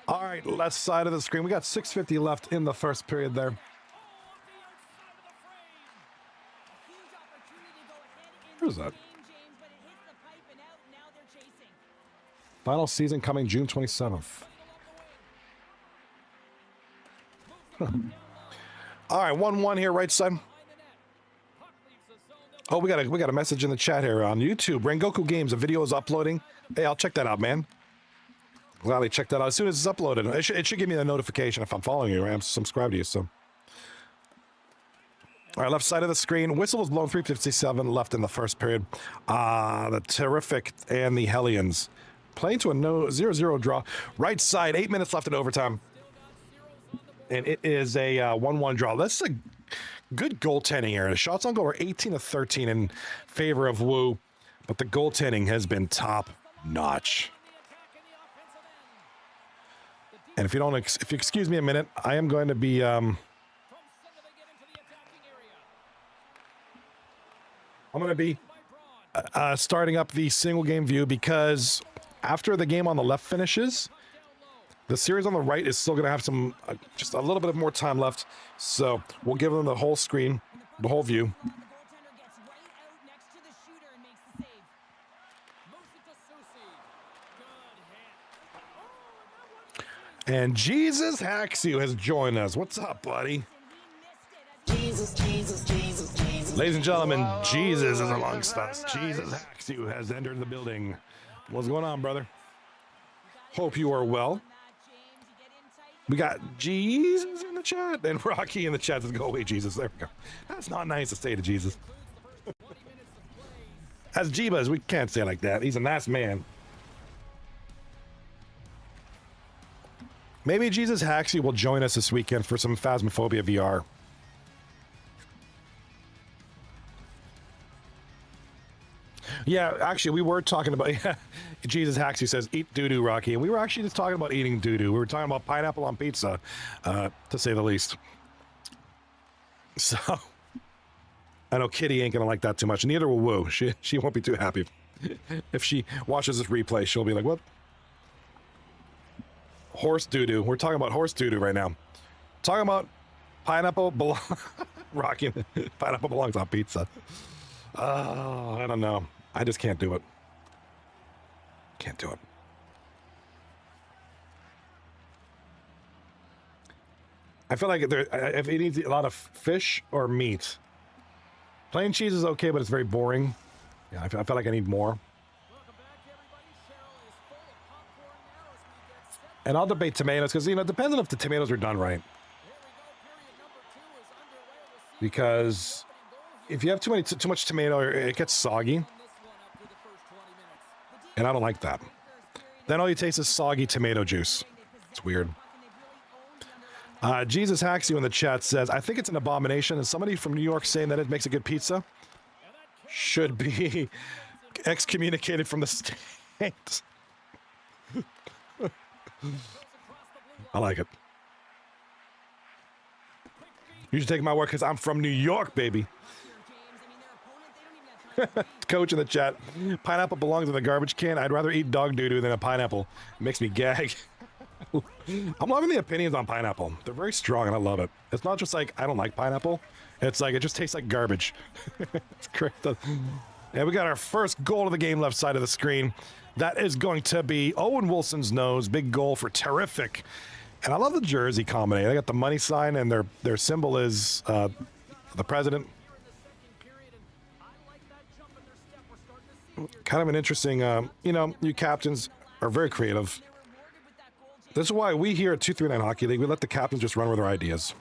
All right, left side of the screen. We got 6:50 left in the first period there. Who's that? Final season coming June 27th. Huh. All right, 1-1 here, right side. Oh, we got a message in the chat here on YouTube. Rengoku Games, a video is uploading. Hey, I'll check that out, man. Gladly check that out as soon as it's uploaded. It should give me a notification if I'm following you. Right? I'm subscribed to you, so. All right, left side of the screen. Whistle was blown 3:57 left in the first period. The Tarrific and the Hellions playing to a 0-0 draw. Right side, 8 minutes left in overtime. And it is a 1-1 draw. That's a good goaltending here. The shots on goal are 18-13 in favor of WOOOOO, but the goaltending has been top notch. And if you excuse me a minute, I am going to be starting up the single game view, because after the game on the left finishes, the series on the right is still going to have some just a little bit of more time left. So we'll give them the whole screen, the whole view. And Jesus Haxu has joined us. What's up, buddy? Jesus, Jesus, Jesus, Jesus. Ladies and gentlemen, Jesus is amongst us. Jesus Haxu has entered the building. What's going on, brother? Hope you are well. We got Jesus in the chat and Rocky in the chat says, go away, Jesus. There we go. That's not nice to say to Jesus. As Jeebas, we can't say it like that. He's a nice man. Maybe Jesus Haxu will join us this weekend for some Phasmophobia VR. Yeah, actually, we were talking about, Jesus Haxu says, eat doo-doo, Rocky. And we were actually just talking about eating doo-doo. We were talking about pineapple on pizza, to say the least. So, I know Kitty ain't going to like that too much. Neither will Woo. She won't be too happy. If she watches this replay, she'll be like, what? Horse doo-doo. We're talking about horse doo-doo right now. Talking about pineapple Rocky, pineapple belongs on pizza. Oh, I don't know. I just can't do it. Can't do it. I feel like if it needs a lot of fish or meat. Plain cheese is okay, but it's very boring. Yeah, I feel like I need more. And I'll debate tomatoes because, it depends on if the tomatoes are done right. Because if you have too much tomato, it gets soggy. And I don't like that. Then all you taste is soggy tomato juice. It's weird. Jesus Haxu in the chat says, I think it's an abomination. And somebody from New York saying that it makes a good pizza should be excommunicated from the state. I like it. You should take my word because I'm from New York, baby. Coach in the chat, pineapple belongs in the garbage can. I'd rather eat dog doo-doo than a pineapple. It makes me gag. I'm loving the opinions on pineapple. They're very strong and I love it. It's not just like I don't like pineapple. It's like it just tastes like garbage. It's great. And we got our first goal of the game left side of the screen. That is going to be Owen Wilson's nose. Big goal for Tarrific. And I love the jersey combination. They got the money sign and their symbol is the president. Kind of an interesting, you captains are very creative. This is why we here at 239 Hockey League, we let the captains just run with their ideas.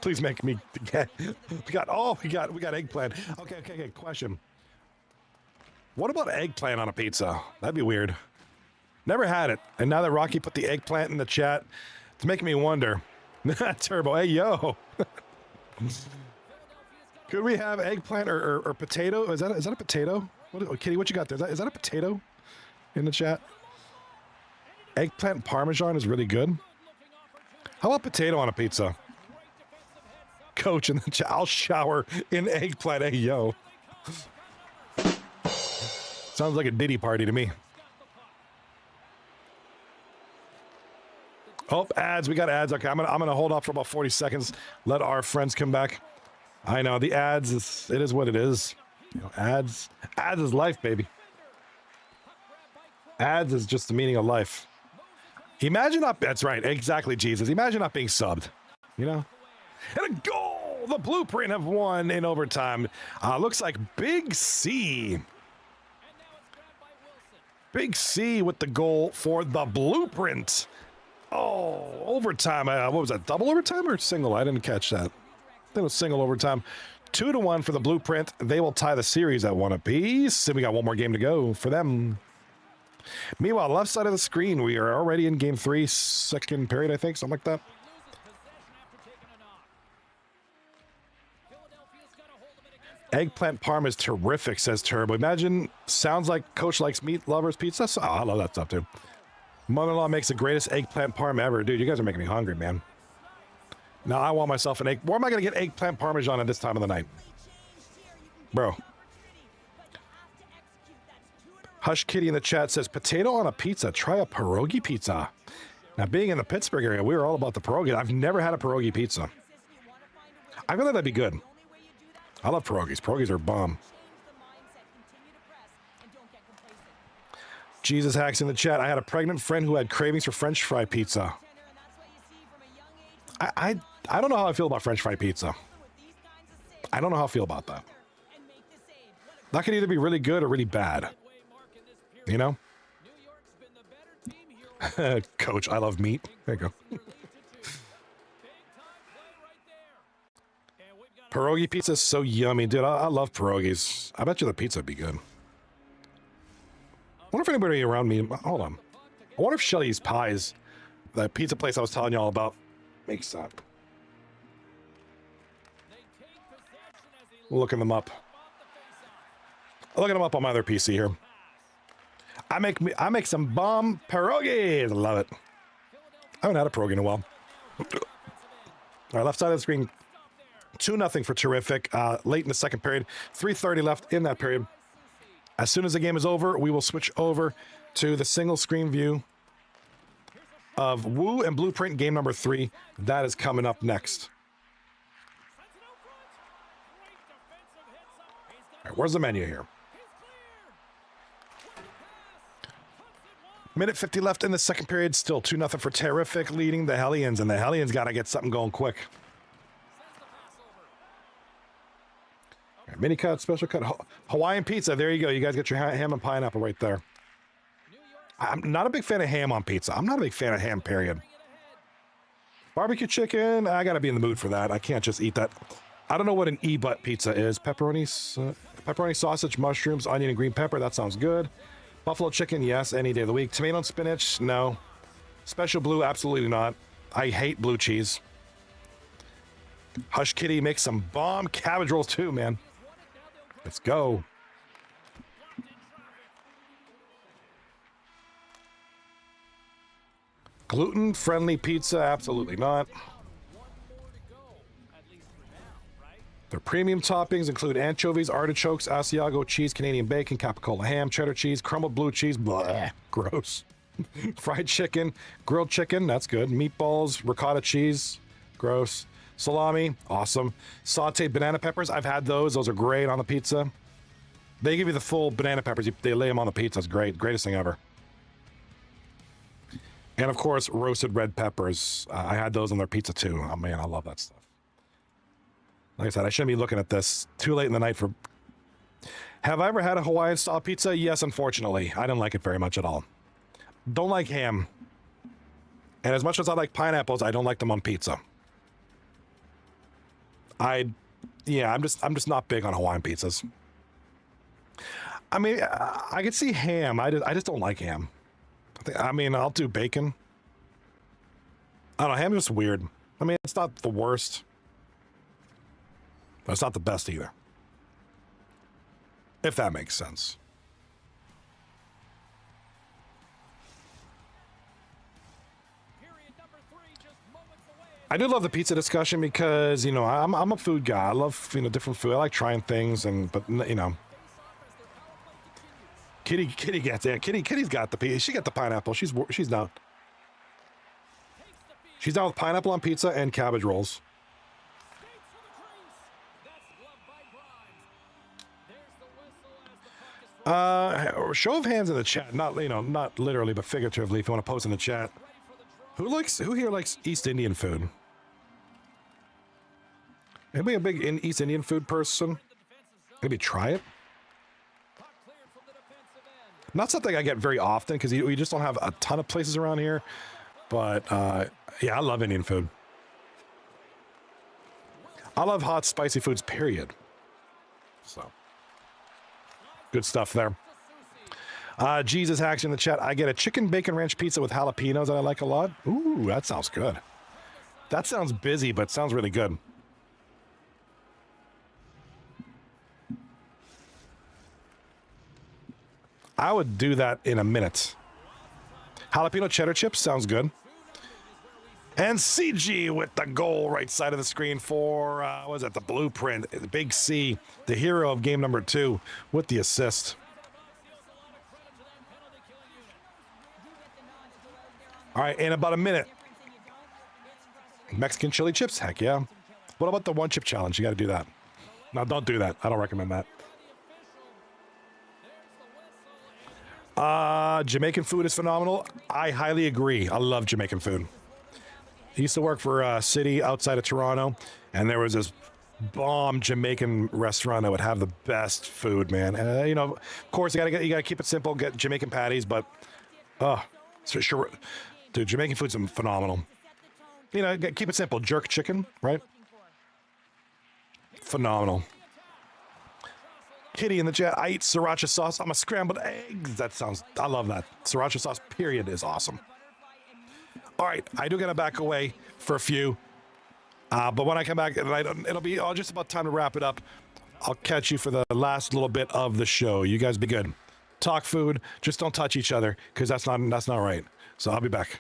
Please make me get. We got eggplant. Okay. Question. What about eggplant on a pizza? That'd be weird. Never had it. And now that Rocky put the eggplant in the chat, it's making me wonder. Turbo, hey yo. Could we have eggplant or potato? Is that a potato? Kitty, what you got there? Is that a potato in the chat? Eggplant parmesan is really good. How about potato on a pizza? Coach in the chat, I'll shower in eggplant. Hey, yo. Sounds like a Diddy party to me. Oh, ads. We got ads. Okay, I'm gonna hold off for about 40 seconds. Let our friends come back. I know the ads. It is what it is. Ads is life, baby. Ads is just the meaning of life. Imagine not, that's right, exactly, Jesus. Imagine not being subbed, you know? And a goal! The Blueprint have won in overtime. Looks like Big C. Big C with the goal for the Blueprint. Oh, overtime. What was that, double overtime or single? I didn't catch that. I think it was single overtime. 2-1 for the Blueprint. They will tie the series at 1 apiece. And we got one more game to go for them. Meanwhile, left side of the screen, we are already in game 3, second period, I think, something like that. Eggplant parm is terrific, says Turbo. Imagine, sounds like Coach likes meat lovers pizza. Oh, I love that stuff too. Mother-in-law makes the greatest eggplant parm ever. Dude, you guys are making me hungry, man. Now I want myself an egg. Where am I going to get eggplant parmesan at this time of the night? Bro. Hush Kitty in the chat says, potato on a pizza. Try a pierogi pizza. Now, being in the Pittsburgh area, we were all about the pierogi. I've never had a pierogi pizza. I feel like that'd be good. I love pierogies. Pierogies are bomb. Jesus Hacks in the chat. I had a pregnant friend who had cravings for French fry pizza. I don't know how I feel about French fry pizza. I don't know how I feel about that. That could either be really good or really bad. You know? Coach, I love meat. There you go. Pierogi pizza is so yummy, dude. I love pierogies. I bet you the pizza would be good. I wonder if anybody around me... Hold on. I wonder if Shelly's Pies, the pizza place I was telling y'all about, makes that. Looking them up. Looking them up on my other PC here. I make some bomb pierogies. I love it. I haven't had a pierogi in a while. All right, left side of the screen. 2-0 for Tarrific. Late in the second period. 3:30 left in that period. As soon as the game is over, we will switch over to the single screen view of WOOOOO and Blueprint game number 3. That is coming up next. All right, where's the menu here? Minute 50 left in the second period. Still 2-0 for Tarrific, leading the Hellions, and the Hellions got to get something going quick. All right, mini cut, special cut, Hawaiian pizza. There you go. You guys get your ham and pineapple right there. I'm not a big fan of ham on pizza. I'm not a big fan of ham, period. Barbecue chicken, I got to be in the mood for that. I can't just eat that. I don't know what an E-butt pizza is. Pepperoni sausage, mushrooms, onion, and green pepper. That sounds good. Buffalo chicken, yes, any day of the week. Tomato and spinach, no. Special blue, absolutely not. I hate blue cheese. Hush Kitty makes some bomb cabbage rolls too, man. Let's go. Gluten-friendly pizza, absolutely not. Their premium toppings include anchovies, artichokes, Asiago cheese, Canadian bacon, capicola ham, cheddar cheese, crumbled blue cheese, blah, gross. Fried chicken, grilled chicken, that's good. Meatballs, ricotta cheese, gross. Salami, awesome. Sauteed banana peppers, I've had those. Those are great on the pizza. They give you the full banana peppers. They lay them on the pizza. It's great. Greatest thing ever. And of course, roasted red peppers. I had those on their pizza too. Oh man, I love that stuff. Like I said, I shouldn't be looking at this too late in the night for... Have I ever had a Hawaiian style pizza? Yes, unfortunately. I didn't like it very much at all. Don't like ham. And as much as I like pineapples, I don't like them on pizza. I'm just not big on Hawaiian pizzas. I mean, I could see ham. I just don't like ham. I mean, I'll do bacon. I don't know, ham is just weird. I mean, it's not the worst. But it's not the best either. If that makes sense. I do love the pizza discussion because, you know, I'm a food guy. I love, you know, different food. I like trying things, but you know, Kitty gets it. Kitty's got the pizza. She got the pineapple. She's down. She's down with pineapple on pizza and cabbage rolls. Show of hands in the chat. Not literally, but figuratively. If you want to post in the chat, Who here likes East Indian food? Anybody a big East Indian food person? Maybe try it? Not something I get very often because we just don't have a ton of places around here. But yeah, I love Indian food. I love hot, spicy foods, period. So, good stuff there. Jesus Hacks in the chat. I get a chicken bacon ranch pizza with jalapenos that I like a lot. Ooh, that sounds good. That sounds busy, but sounds really good. I would do that in a minute. Jalapeno cheddar chips sounds good. And CG with the goal right side of the screen for, what was that, the blueprint, the big C, the hero of game number 2 with the assist. All right, in about a minute. Mexican chili chips? Heck yeah. What about the one chip challenge? You got to do that. No, don't do that. I don't recommend that. Jamaican food is phenomenal. I highly agree. I love Jamaican food. I used to work for a city outside of Toronto, and there was this bomb Jamaican restaurant that would have the best food, man. And you know, of course, you gotta keep it simple. Get Jamaican patties, but so sure, dude, Jamaican food's phenomenal. You know, keep it simple. Jerk chicken, right? Phenomenal. Kitty in the chat. I eat sriracha sauce on my scrambled eggs. That sounds. I love that. Sriracha sauce. Period is awesome. All right, I do gotta back away for a few, but when I come back, it'll be just about time to wrap it up. I'll catch you for the last little bit of the show. You guys be good. Talk food, just don't touch each other because that's not right. So I'll be back.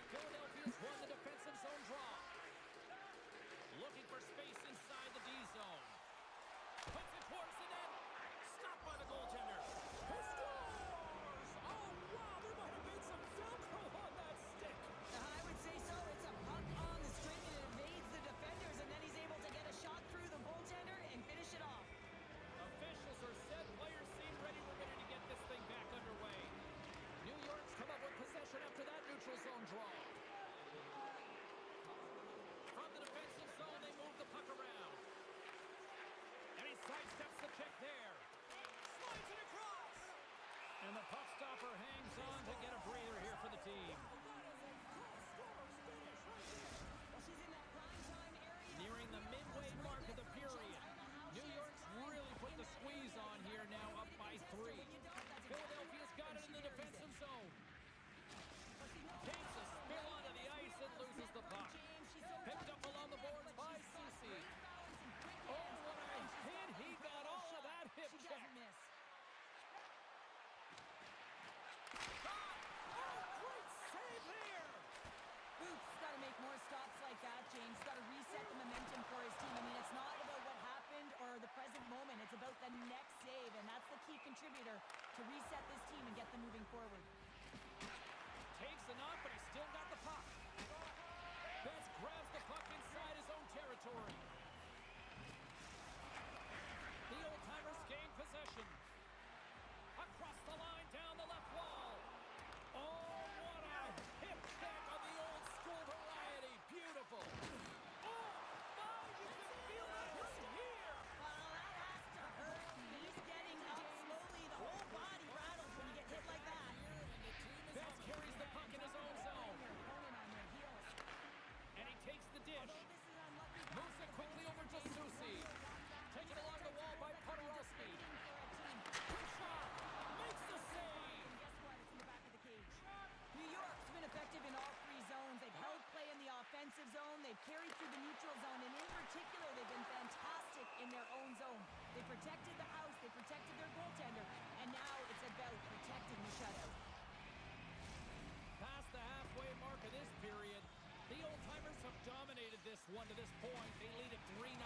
One to this point, they lead at 3-0. Oh,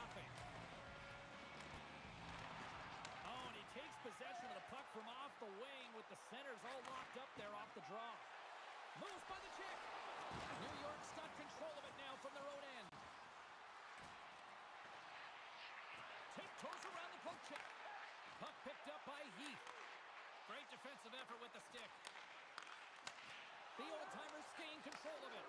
and he takes possession of the puck from off the wing with the centers all locked up there off the draw. Moves by the chick. New York's got control of it now from their own end. Tiptoes around the poke check. Puck picked up by Heath. Great defensive effort with the stick. The old-timers gain control of it.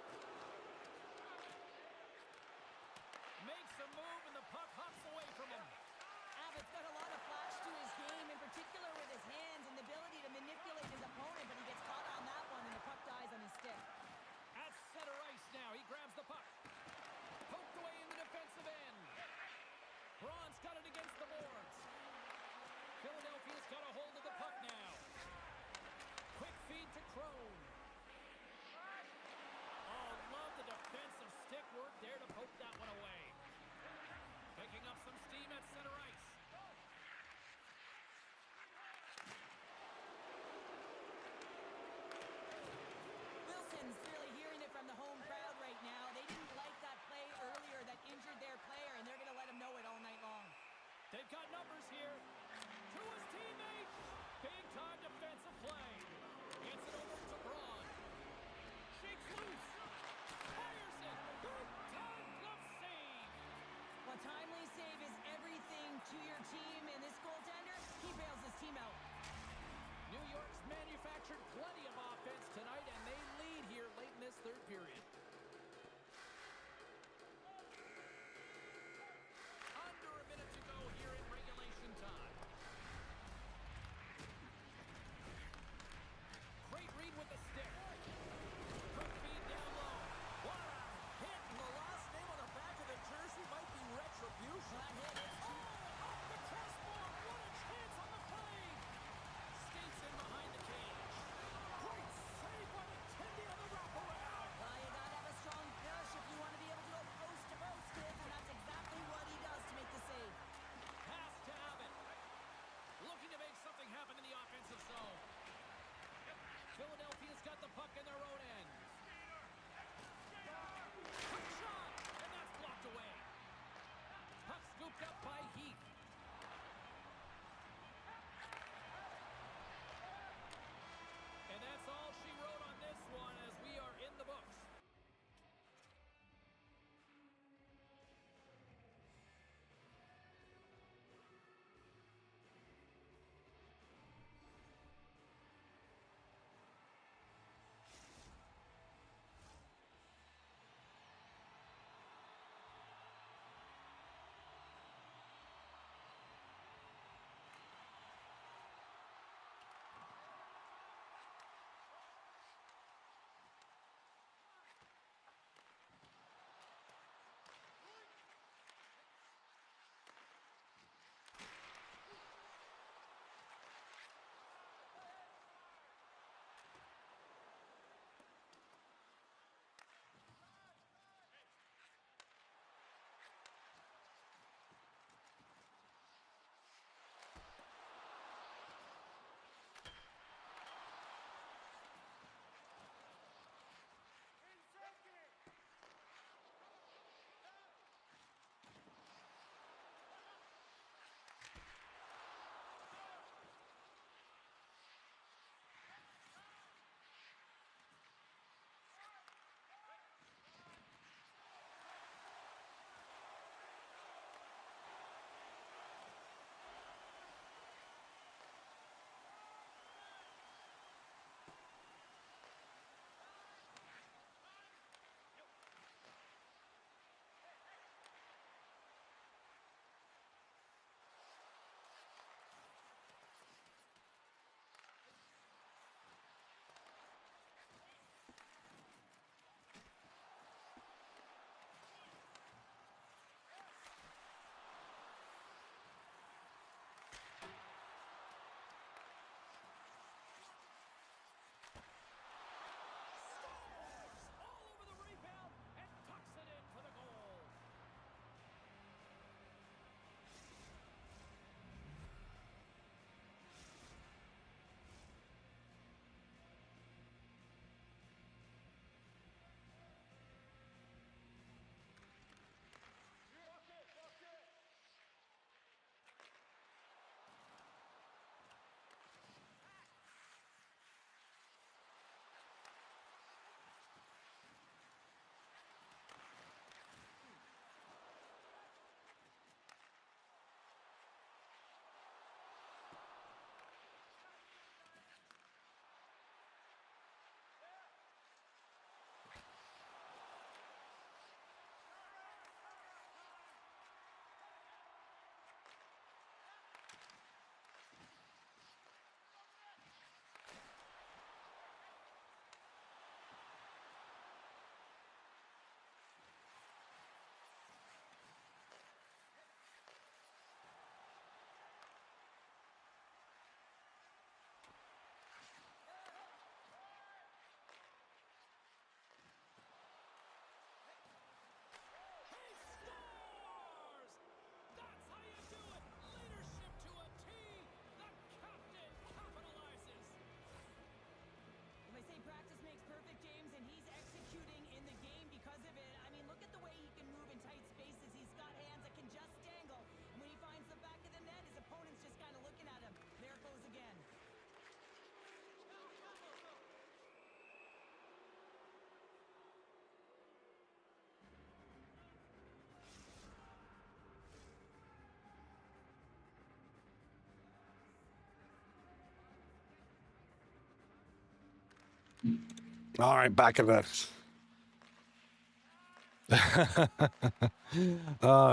All right, back at that.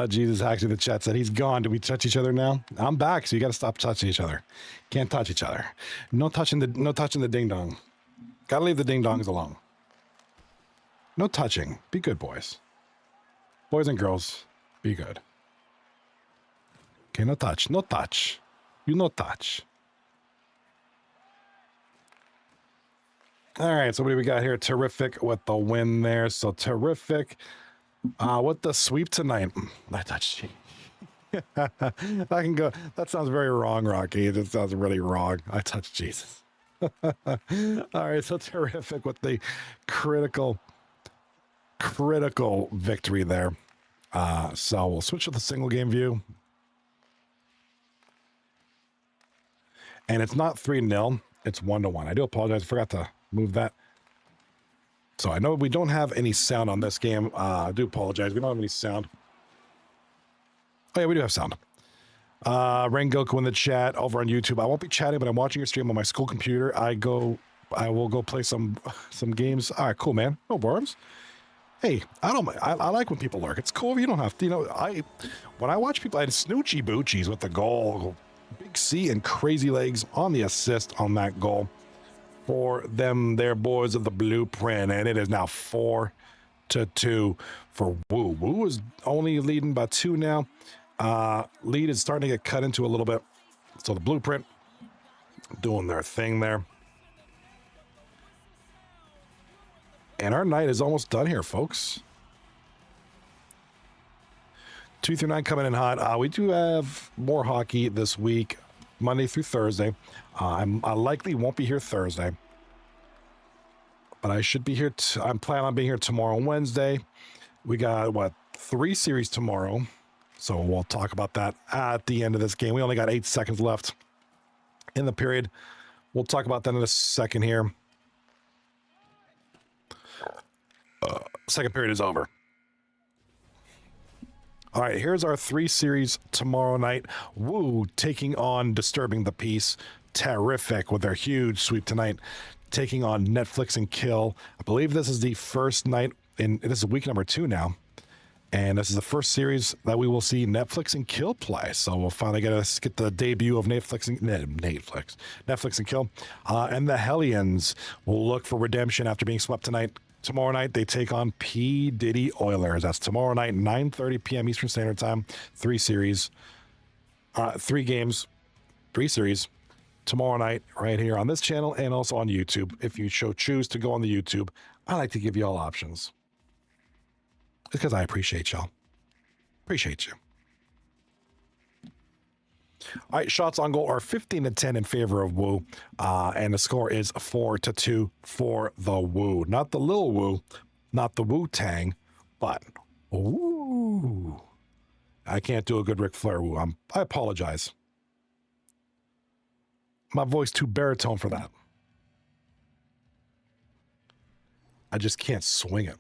Jesus, actually, the chat said he's gone. Do we touch each other now? I'm back, so you got to stop touching each other. Can't touch each other. No touching the ding dong. Got to leave the ding dongs alone. No touching. Be good, boys. Boys and girls, be good. Okay, no touch. No touch. You no touch. All right, so what do we got here? Tarrific with the win there. So Tarrific with the sweep tonight. I touched you. I can go. That sounds very wrong, Rocky. It sounds really wrong. I touched Jesus. All right, so Tarrific with the critical victory there. So we'll switch to the single game view. And it's not 3-0. It's 1-1. I do apologize. I forgot to move that. So I know we don't have any sound on this game. I do apologize. We don't have any sound. Oh, yeah, we do have sound. Rengoku in the chat over on YouTube. I won't be chatting, but I'm watching your stream on my school computer. I will go play some games. All right, cool, man. No worries. Hey, I like when people lurk. It's cool. You don't have to, when I watch people, I had Snoochie Boochies with the goal. Big C and Crazy Legs on the assist on that goal for them, their boys of the Blueprint. And it is now 4-2 for Woo. Woo is only leading by 2 now. Lead is starting to get cut into a little bit. So the Blueprint doing their thing there. And our night is almost done here, folks. 2 through 9 coming in hot. We do have more hockey this week, Monday through Thursday. I likely won't be here Thursday, but I should be here. I'm planning on being here tomorrow and Wednesday. We got 3 series tomorrow, so we'll talk about that at the end of this game. We only got 8 seconds left in the period. We'll talk about that in a second here. Second period is over. All right, here's our 3 series tomorrow night. Woo taking on Disturbing the Peace. Tarrific with their huge sweep tonight, taking on Netflix and Kill. I believe this is the first night this is week number 2 now. And this is the first series that we will see Netflix and Kill play. So we'll finally get the debut of Netflix and Kill. And the Hellions will look for redemption after being swept tonight. Tomorrow night, they take on P. Diddy Oilers. That's tomorrow night, 9:30 p.m. Eastern Standard Time. 3 series. 3 games. 3 series. Tomorrow night, right here on this channel and also on YouTube. If you choose to go on the YouTube, I like to give you all options. Because I appreciate y'all. Appreciate you. All right, shots on goal are 15-10 in favor of Woo. And the score is 4-2 for the Woo. Not the Lil Woo, not the Wu-Tang, but Woo. I can't do a good Ric Flair Woo. I apologize. My voice too baritone for that. I just can't swing it.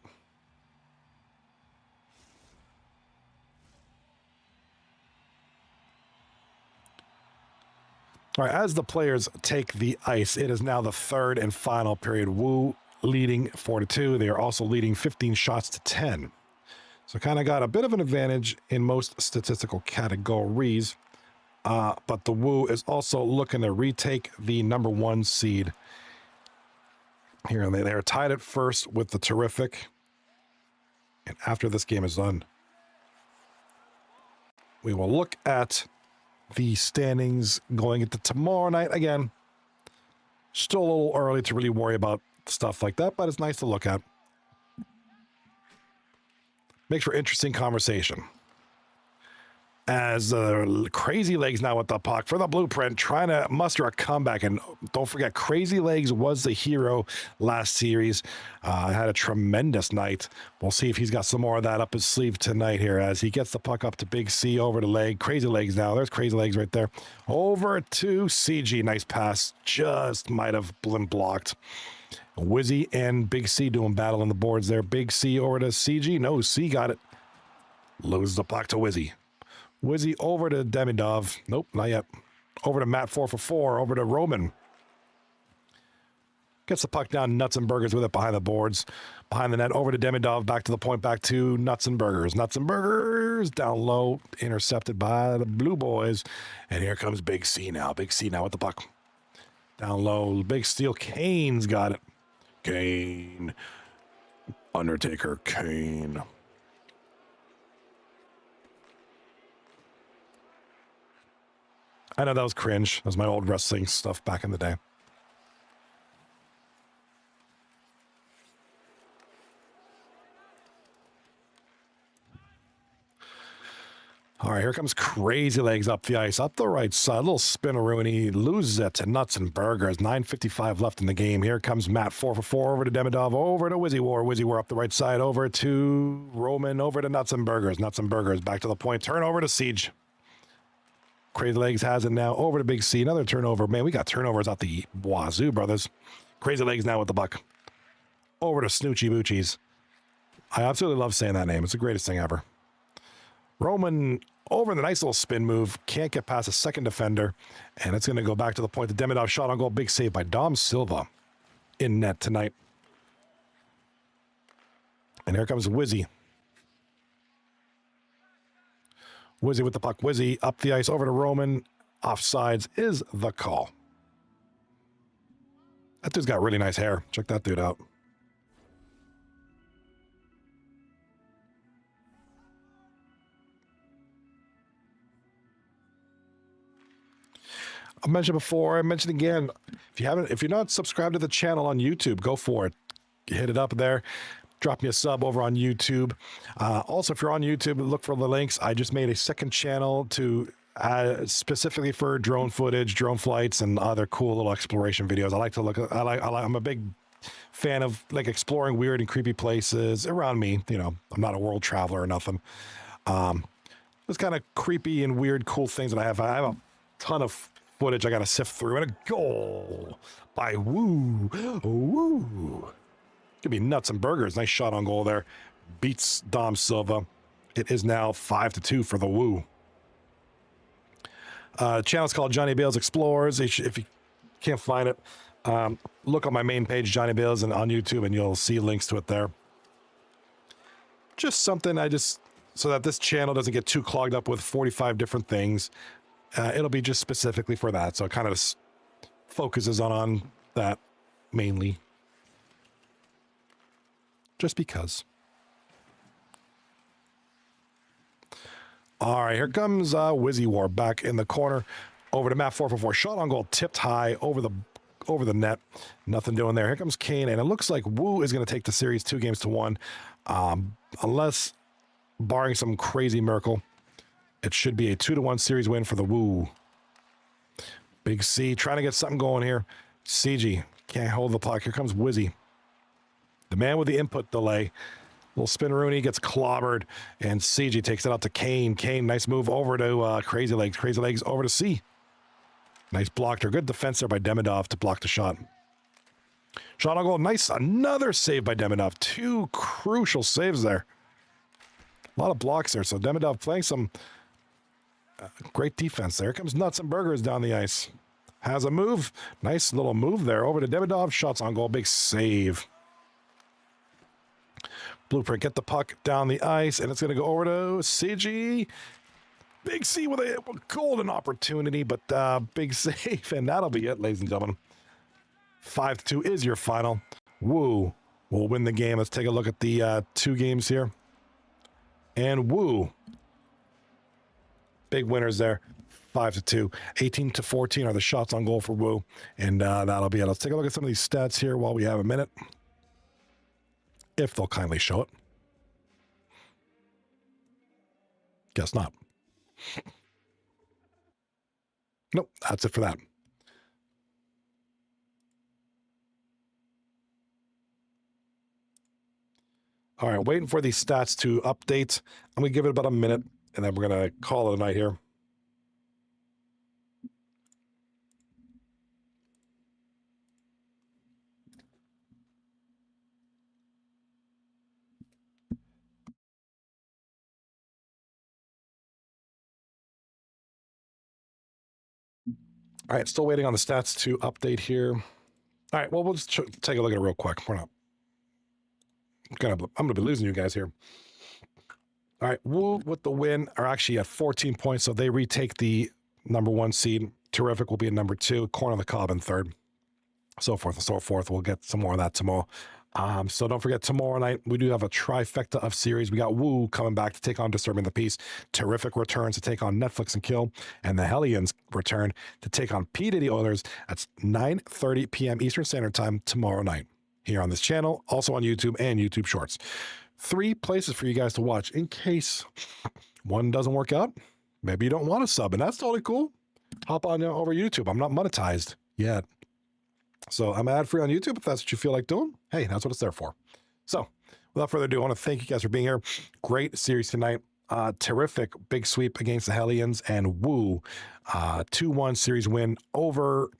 All right, as the players take the ice, it is now the 3rd and final period. Woo leading 4-2. They are also leading 15 shots to 10. So kind of got a bit of an advantage in most statistical categories. But the Woo is also looking to retake the number 1 seed. Here, and they are tied at first with the Tarrific. And after this game is done, we will look at the standings going into tomorrow night. Again, still a little early to really worry about stuff like that, but it's nice to look at. Makes for interesting conversation. As Crazy Legs now with the puck for the Blueprint, trying to muster a comeback. And don't forget, Crazy Legs was the hero last series. Had a tremendous night. We'll see if he's got some more of that up his sleeve tonight here as he gets the puck up to Big C over the leg. Crazy Legs now. There's Crazy Legs right there. Over to CG. Nice pass. Just might have been blocked. Wizzy and Big C doing battle on the boards there. Big C over to CG. No, C got it. Loses the puck to Wizzy. Wizzy over to Demidov. Nope, not yet. Over to Matt 4 for 4. Over to Roman. Gets the puck down, Nuts and Burgers with it behind the boards. Behind the net, over to Demidov, back to the point, back to Nuts and Burgers. Nuts and Burgers, down low, intercepted by the Blue Boys. And here comes Big C now. Big C now with the puck. Down low, big steal. Kane's got it. Kane. Undertaker, Kane. I know that was cringe. That was my old wrestling stuff back in the day. All right, here comes Crazy Legs up the ice, up the right side. A little spinneroonie, loses it to Nuts and Burgers. 9:55 left in the game. Here comes Matt, 4 for 4, over to Demidov, over to Wizzy War. Wizzy War up the right side, over to Roman, over to Nuts and Burgers. Nuts and Burgers back to the point. Turnover to Siege. Crazy Legs has it now, over to Big C. Another turnover. Man, we got turnovers out the wazoo, brothers. Crazy Legs now with the buck. Over to Snoochie Boochies. I absolutely love saying that name. It's the greatest thing ever. Roman over the nice little spin move. Can't get past a second defender. And it's going to go back to the point. The Demidov shot on goal. Big save by Dom Silva in net tonight. And here comes Wizzy. Wizzy with the puck. Wizzy up the ice over to Roman. Offsides is the call. That dude's got really nice hair. Check that dude out. I mentioned before, I mentioned again, if you're not subscribed to the channel on YouTube, go for it. Hit it up there. Drop me a sub over on YouTube. Also, if you're on YouTube, look for the links. I just made a second channel to specifically for drone footage, drone flights, and other cool little exploration videos. I like to look. I'm a big fan of like exploring weird and creepy places around me. You know, I'm not a world traveler or nothing. Those kind of creepy and weird, cool things that I have. I have a ton of footage I got to sift through, and a goal by WOOOOO. Could be Nuts and Burgers. Nice shot on goal there. Beats Dom Silva. It is now 5-2 for the Woo. Channel's called Johnny Bales Explores. If you can't find it, look on my main page, Johnny Bales, and on YouTube, and you'll see links to it there. Just something so that this channel doesn't get too clogged up with 45 different things. It'll be just specifically for that. So it kind of focuses on that mainly. Just because. All right, here comes Wizzy War back in the corner. Over to Matt, 4 for 4. Shot on goal, tipped high over the net. Nothing doing there. Here comes Kane, and it looks like Woo is going to take the series 2-1. Unless, barring some crazy miracle, it should be a 2-1 series win for the Woo. Big C trying to get something going here. CG can't hold the puck. Here comes Wizzy. The man with the input delay. Little spinneroonie gets clobbered, and CG takes it out to Kane. Kane, nice move over to Crazy Legs. Crazy Legs over to C. Nice block there. Good defense there by Demidov to block the shot. Shot on goal. Nice. Another save by Demidov. 2 crucial saves there. A lot of blocks there. So Demidov playing some great defense there. Here comes Nuts and Burgers down the ice. Has a move. Nice little move there. Over to Demidov. Shots on goal. Big save. Blueprint get the puck down the ice, and it's going to go over to CG. Big C with a golden opportunity, but big save, and that'll be it, ladies and gentlemen. 5-2 is your final. Woo will win the game. Let's take a look at the 2 games here. And Woo, big winners there. 5-2. 18-14 are the shots on goal for Woo, and that'll be it. Let's take a look at some of these stats here while we have a minute. If they'll kindly show it. Guess not. Nope, that's it for that. All right, waiting for these stats to update. I'm going to give it about a minute, and then we're going to call it a night here. All right, still waiting on the stats to update here. All All right, well, we'll just take a look at it real quick. We're not I'm gonna be losing you guys here. All right, Woo with the win are actually at 14 points, so they retake the number 1 seed. Tarrific will be at number 2, Corn on the Cob in 3rd, so forth and so forth. We'll get some more of that tomorrow. So don't forget, tomorrow night, we do have a trifecta of series. We got Woo coming back to take on Disturbing the Peace. Tarrific returns to take on Netflix and Kill. And the Hellions return to take on P. Diddy Oilers. That's 9:30 p.m. Eastern Standard Time tomorrow night here on this channel, also on YouTube and YouTube Shorts. 3 places for you guys to watch in case one doesn't work out. Maybe you don't want to sub, and that's totally cool. Hop on over YouTube. I'm not monetized yet. So I'm ad-free on YouTube if that's what you feel like doing. Hey, that's what it's there for. So without further ado, I want to thank you guys for being here. Great series tonight. Tarrific big sweep against the Hellions, and Woo 2-1 series win over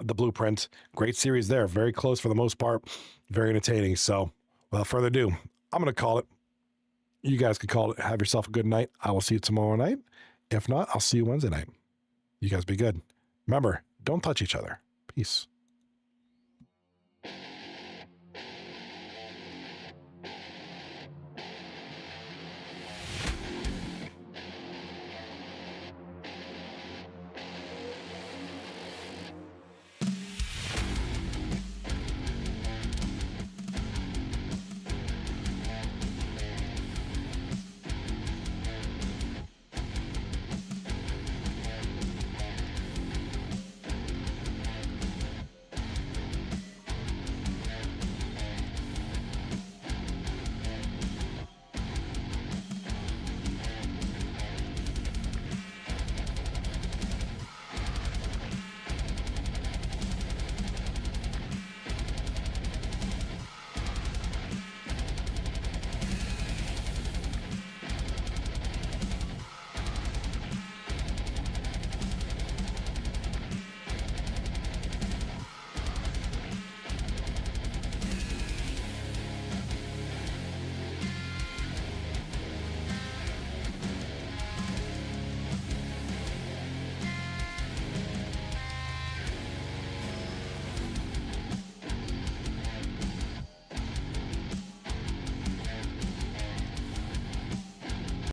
the Blueprint. Great series there. Very close for the most part. Very entertaining. So without further ado, I'm going to call it. You guys can call it. Have yourself a good night. I will see you tomorrow night. If not, I'll see you Wednesday night. You guys be good. Remember, don't touch each other. Peace.